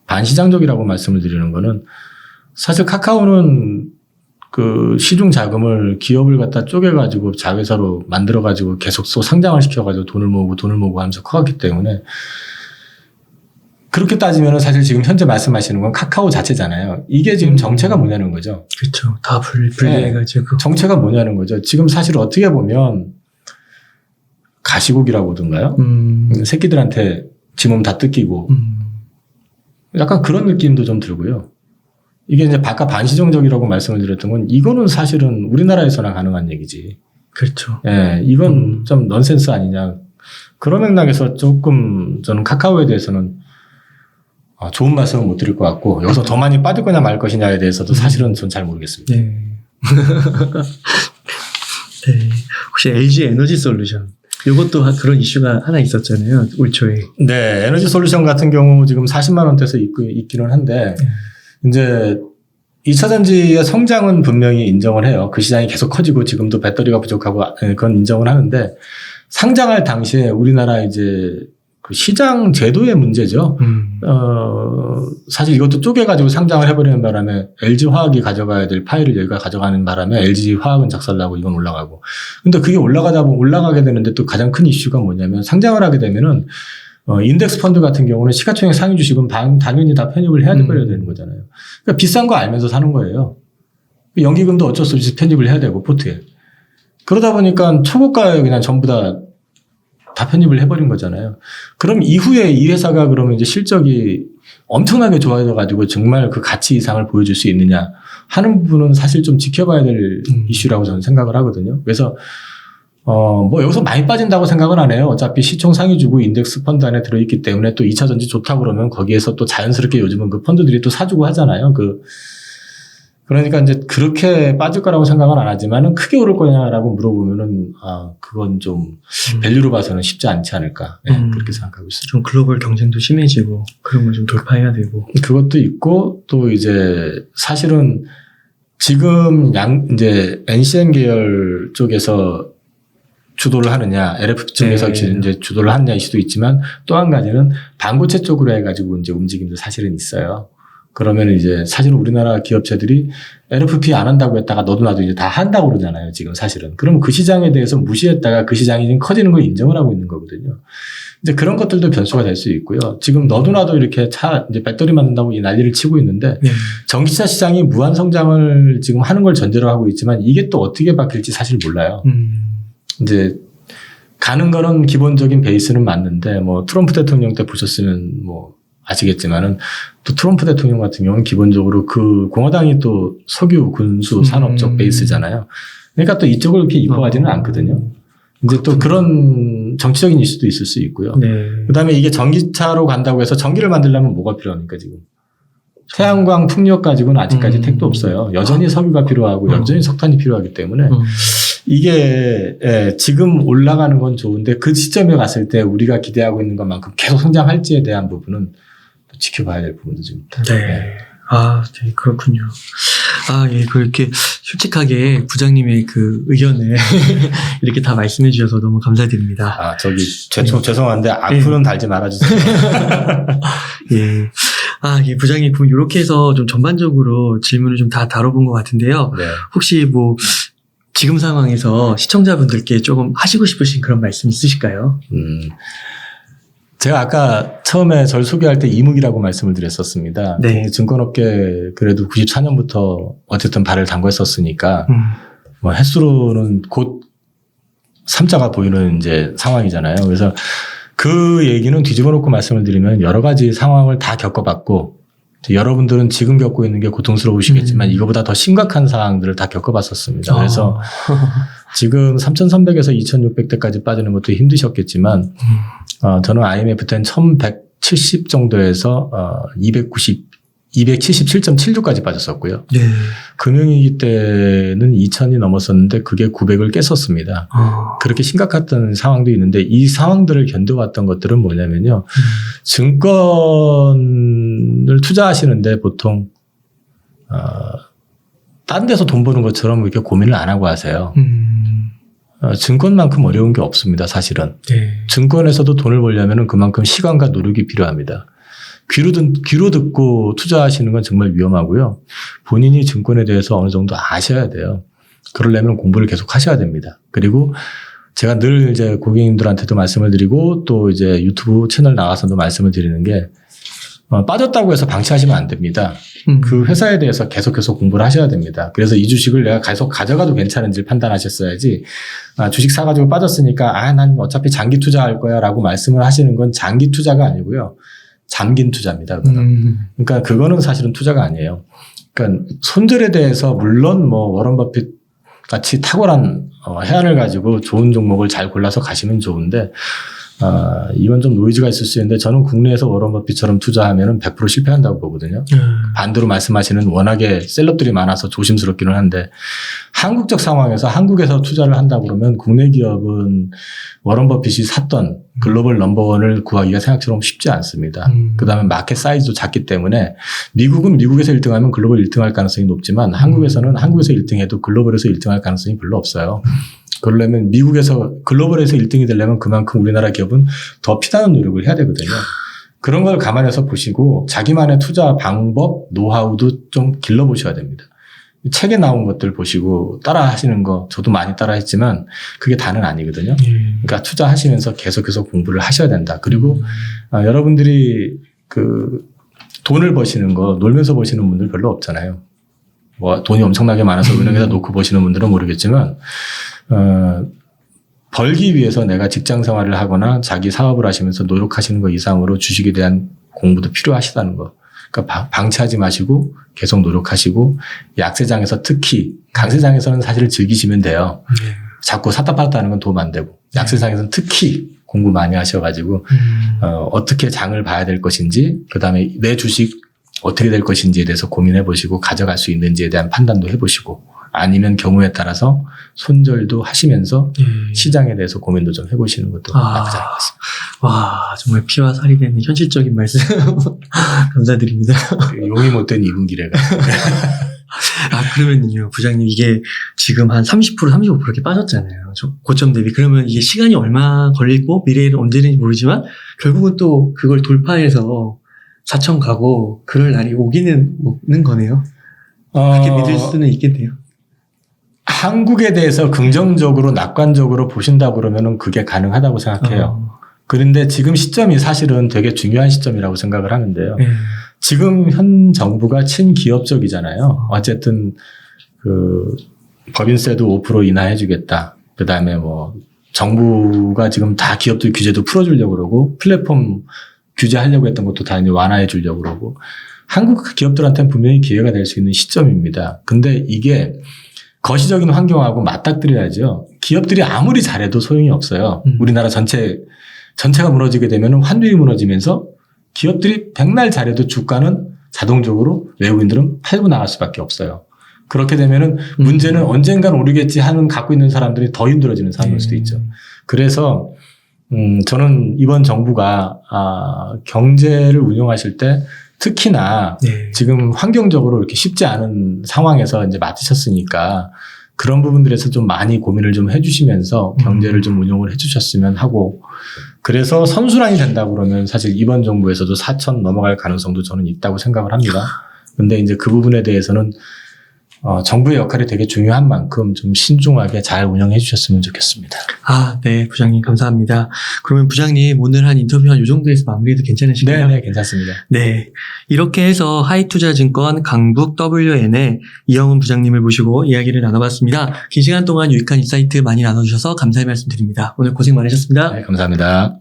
A: 반시장적이라고 말씀을 드리는 거는 사실 카카오는 그 시중 자금을 기업을 갖다 쪼개가지고 자회사로 만들어가지고 계속 또 상장을 시켜가지고 돈을 모으고 하면서 커갔기 때문에 그렇게 따지면 사실 지금 현재 말씀하시는 건 카카오 자체잖아요. 이게 지금 정체가 뭐냐는 거죠.
B: 그렇죠. 다 분리해가지고.
A: 정체가 뭐냐는 거죠. 지금 사실 어떻게 보면 가시국이라고 하던가요? 새끼들한테 지 몸 다 뜯기고 약간 그런 느낌도 좀 들고요. 이게 이제 아까 반시정적이라고 말씀을 드렸던 건 이거는 사실은 우리나라에서나 가능한 얘기지.
B: 그렇죠.
A: 예, 이건 좀 넌센스 아니냐. 그런 맥락에서 조금 저는 카카오에 대해서는 좋은 말씀을 못 드릴 것 같고 여기서 더 많이 빠질 거냐 말 것이냐에 대해서도 사실은 전 잘 모르겠습니다.
B: 네. 네. 혹시 LG 에너지 솔루션 이것도 그런 이슈가 하나 있었잖아요. 올 초에.
A: 네, 에너지 솔루션 같은 경우 지금 40만 원대에서 있기는 한데 이제 2차 전지의 성장은 분명히 인정을 해요. 그 시장이 계속 커지고 지금도 배터리가 부족하고 그건 인정을 하는데 상장할 당시에 우리나라 이제 그 시장 제도의 문제죠. 사실 이것도 쪼개가지고 상장을 해버리는 바람에 LG 화학이 가져가야 될 파일을 여기가 가져가는 바람에 LG 화학은 작살나고 이건 올라가고. 근데 그게 올라가게 되는데 또 가장 큰 이슈가 뭐냐면 상장을 하게 되면은 인덱스 펀드 같은 경우는 시가총액 상위 주식은 당연히 다 편입을 해야 버려야 되는 거잖아요. 그러니까 비싼 거 알면서 사는 거예요. 연기금도 어쩔 수 없이 편입을 해야 되고 포트에. 그러다 보니까 초고가에 그냥 전부 다 편입을 해버린 거잖아요. 그럼 이후에 이 회사가 그러면 이제 실적이 엄청나게 좋아져가지고 정말 그 가치 이상을 보여줄 수 있느냐 하는 부분은 사실 좀 지켜봐야 될 이슈라고 저는 생각을 하거든요. 그래서 뭐 여기서 많이 빠진다고 생각은 안 해요. 어차피 시총 상위주고 인덱스 펀드 안에 들어있기 때문에 또 2차 전지 좋다고 그러면 거기에서 또 자연스럽게 요즘은 그 펀드들이 또 사주고 하잖아요. 그러니까 이제 그렇게 빠질 거라고 생각은 안 하지만은 크게 오를 거냐라고 물어보면은 그건 좀 밸류로 봐서는 쉽지 않지 않을까. 네, 그렇게 생각하고 있습니다.
B: 좀 글로벌 경쟁도 심해지고 그런 걸 좀 돌파해야 되고.
A: 그것도 있고 또 이제 사실은 지금 이제 NCM 계열 쪽에서 주도를 하느냐, LF 쪽에서 이제 주도를 하느냐 이슈도 있지만 또 한 가지는 반고체 쪽으로 해가지고 이제 움직임도 사실은 있어요. 그러면 이제 사실은 우리나라 기업체들이 LFP 안 한다고 했다가 너도 나도 이제 다 한다고 그러잖아요. 지금 사실은. 그러면 그 시장에 대해서 무시했다가 그 시장이 지금 커지는 걸 인정을 하고 있는 거거든요. 이제 그런 것들도 변수가 될 수 있고요. 지금 너도 나도 이렇게 이제 배터리 만든다고 이 난리를 치고 있는데
B: 네.
A: 전기차 시장이 무한 성장을 지금 하는 걸 전제로 하고 있지만 이게 또 어떻게 바뀔지 사실 몰라요. 이제 가는 거는 기본적인 베이스는 맞는데 뭐 트럼프 대통령 때 보셨으면 뭐 아시겠지만은 또 트럼프 대통령 같은 경우는 기본적으로 그 공화당이 또 석유, 군수, 산업 쪽 베이스잖아요. 그러니까 또 이쪽을 이렇게 이뻐하지는 않거든요. 이제 또 그런 정치적인 이슈도 있을 수 있고요.
B: 네.
A: 그다음에 이게 전기차로 간다고 해서 전기를 만들려면 뭐가 필요합니까 지금? 태양광, 풍력 가지고는 아직까지 택도 없어요. 여전히 석유가 필요하고 여전히 석탄이 필요하기 때문에 이게 지금 올라가는 건 좋은데 그 시점에 갔을 때 우리가 기대하고 있는 것만큼 계속 성장할지에 대한 부분은 또 지켜봐야 될 부분도 좀 있다.
B: 네. 아, 네, 그렇군요. 아, 예, 그렇게 솔직하게 부장님의 그 의견을 이렇게 다 말씀해 주셔서 너무 감사드립니다.
A: 아, 저기 죄송한데 악플은 달지 말아주세요.
B: 예. 아, 예, 부장님, 그럼 이렇게 해서 좀 전반적으로 질문을 좀 다 다뤄본 것 같은데요.
A: 네.
B: 혹시 뭐 지금 상황에서 시청자분들께 조금 하시고 싶으신 그런 말씀 있으실까요?
A: 제가 아까 처음에 저를 소개할 때 이묵이라고 말씀을 드렸었습니다.
B: 네.
A: 증권업계 그래도 94년부터 어쨌든 발을 담궜었으니까 뭐 횟수로는 곧 3자가 보이는 이제 상황이잖아요. 그래서 그 얘기는 뒤집어 놓고 말씀을 드리면 여러 가지 상황을 다 겪어봤고 여러분들은 지금 겪고 있는 게 고통스러우시겠지만 이거보다 더 심각한 상황들을 다 겪어봤었습니다. 그래서 지금 3,300에서 2,600대까지 빠지는 것도 힘드셨겠지만 저는 IMF 때는 1,170 정도에서 277.76까지 빠졌었고요.
B: 네.
A: 금융위기 때는 2,000이 넘었었는데 그게 900을 깼었습니다. 그렇게 심각했던 상황도 있는데 이 상황들을 견뎌왔던 것들은 뭐냐면요. 증권을 투자하시는데 보통 딴 데서 돈 버는 것처럼 이렇게 고민을 안 하고 하세요. 증권만큼 어려운 게 없습니다. 사실은.
B: 네.
A: 증권에서도 돈을 벌려면 그만큼 시간과 노력이 필요합니다. 귀로 듣고 투자하시는 건 정말 위험하고요. 본인이 증권에 대해서 어느 정도 아셔야 돼요. 그러려면 공부를 계속 하셔야 됩니다. 그리고 제가 늘 이제 고객님들한테도 말씀을 드리고 또 이제 유튜브 채널 나가서도 말씀을 드리는 게 빠졌다고 해서 방치하시면 안 됩니다. 그 회사에 대해서 계속 공부를 하셔야 됩니다. 그래서 이 주식을 내가 계속 가져가도 괜찮은지 판단하셨어야지 주식 사가지고 빠졌으니까 난 어차피 장기 투자할 거야 라고 말씀을 하시는 건 장기 투자가 아니고요. 잠긴 투자입니다. 그거는. 그러니까 그거는 사실은 투자가 아니에요. 그러니까 손절에 대해서 물론 뭐 워런 버핏 같이 탁월한 해안을 가지고 좋은 종목을 잘 골라서 가시면 좋은데 이건 좀 노이즈가 있을 수 있는데 저는 국내에서 워런 버핏처럼 투자하면 100% 실패한다고 보거든요. 반대로 말씀하시는 워낙에 셀럽들이 많아서 조심스럽기는 한데 한국적 상황에서 한국에서 투자를 한다 그러면 국내 기업은 워런 버핏이 샀던 글로벌 넘버원을 구하기가 생각처럼 쉽지 않습니다. 그다음에 마켓 사이즈도 작기 때문에 미국은 미국에서 1등하면 글로벌 1등할 가능성이 높지만 한국에서는 한국에서 1등해도 글로벌에서 1등할 가능성이 별로 없어요. 그러려면 미국에서 글로벌에서 1등이 되려면 그만큼 우리나라 기업은 더 피나는 노력을 해야 되거든요. 그런 걸 감안해서 보시고 자기만의 투자 방법, 노하우도 좀 길러보셔야 됩니다. 책에 나온 것들 보시고 따라 하시는 거 저도 많이 따라 했지만 그게 다는 아니거든요. 그러니까 투자하시면서 계속 공부를 하셔야 된다. 그리고 여러분들이 그 돈을 버시는 거 놀면서 버시는 분들 별로 없잖아요. 뭐 돈이 엄청나게 많아서 은행에다 놓고 버시는 분들은 모르겠지만 벌기 위해서 내가 직장 생활을 하거나 자기 사업을 하시면서 노력하시는 것 이상으로 주식에 대한 공부도 필요하시다는 거. 그러니까 방치하지 마시고 계속 노력하시고 약세장에서 특히 강세장에서는 사실 즐기시면 돼요. 자꾸 샀다 팔았다 하는 건 도움 안 되고 약세장에서는 특히 공부 많이 하셔가지고 어떻게 장을 봐야 될 것인지 그다음에 내 주식 어떻게 될 것인지에 대해서 고민해 보시고 가져갈 수 있는지에 대한 판단도 해보시고 아니면 경우에 따라서 손절도 하시면서 시장에 대해서 고민도 좀 해보시는 것도 나쁘지 않을 것 같습니다.
B: 와, 정말 피와 살이 되는 현실적인 말씀 감사드립니다.
A: 용이 못된 이분기래가.
B: 그러면요, 부장님, 이게 지금 한 30%, 35% 이렇게 빠졌잖아요. 고점 대비. 그러면 이게 시간이 얼마 걸리고 미래에는 언제는지 모르지만 결국은 또 그걸 돌파해서 4천 가고 그럴 날이 오기는 오는 거네요. 그렇게 믿을 수는 있겠네요.
A: 한국에 대해서 긍정적으로 낙관적으로 보신다 그러면은 그게 가능하다고 생각해요.
B: 어.
A: 그런데 지금 시점이 사실은 되게 중요한 시점이라고 생각을 하는데요.
B: 네.
A: 지금 현 정부가 친기업적이잖아요. 어쨌든 그 법인세도 5% 인하해주겠다. 그 다음에 뭐 정부가 지금 다 기업들 규제도 풀어주려고 그러고 플랫폼 규제하려고 했던 것도 다 이제 완화해주려고 그러고 한국 기업들한테는 분명히 기회가 될 수 있는 시점입니다. 근데 이게 거시적인 환경하고 맞닥뜨려야죠. 기업들이 아무리 잘해도 소용이 없어요. 우리나라 전체가 무너지게 되면 환율이 무너지면서 기업들이 백날 잘해도 주가는 자동적으로 외국인들은 팔고 나갈 수밖에 없어요. 그렇게 되면은 문제는 언젠간 오르겠지 하는 갖고 있는 사람들이 더 힘들어지는 상황일 수도 있죠. 그래서 저는 이번 정부가 경제를 운영하실 때 특히나
B: 네.
A: 지금 환경적으로 이렇게 쉽지 않은 상황에서 이제 맡으셨으니까 그런 부분들에서 좀 많이 고민을 좀 해주시면서 경제를 좀 운용을 해주셨으면 하고 그래서 선순환이 된다 그러면 사실 이번 정부에서도 4천 넘어갈 가능성도 저는 있다고 생각을 합니다. 근데 이제 그 부분에 대해서는 정부의 역할이 되게 중요한 만큼 좀 신중하게 잘 운영해 주셨으면 좋겠습니다.
B: 네, 부장님 감사합니다. 그러면 부장님 오늘 한 인터뷰 한 이 정도에서 마무리해도 괜찮으실까요?
A: 네, 괜찮습니다.
B: 네, 이렇게 해서 하이투자증권 강북 WN의 이영훈 부장님을 모시고 이야기를 나눠봤습니다. 긴 시간 동안 유익한 인사이트 많이 나눠주셔서 감사의 말씀 드립니다. 오늘 고생 많으셨습니다.
A: 네, 감사합니다.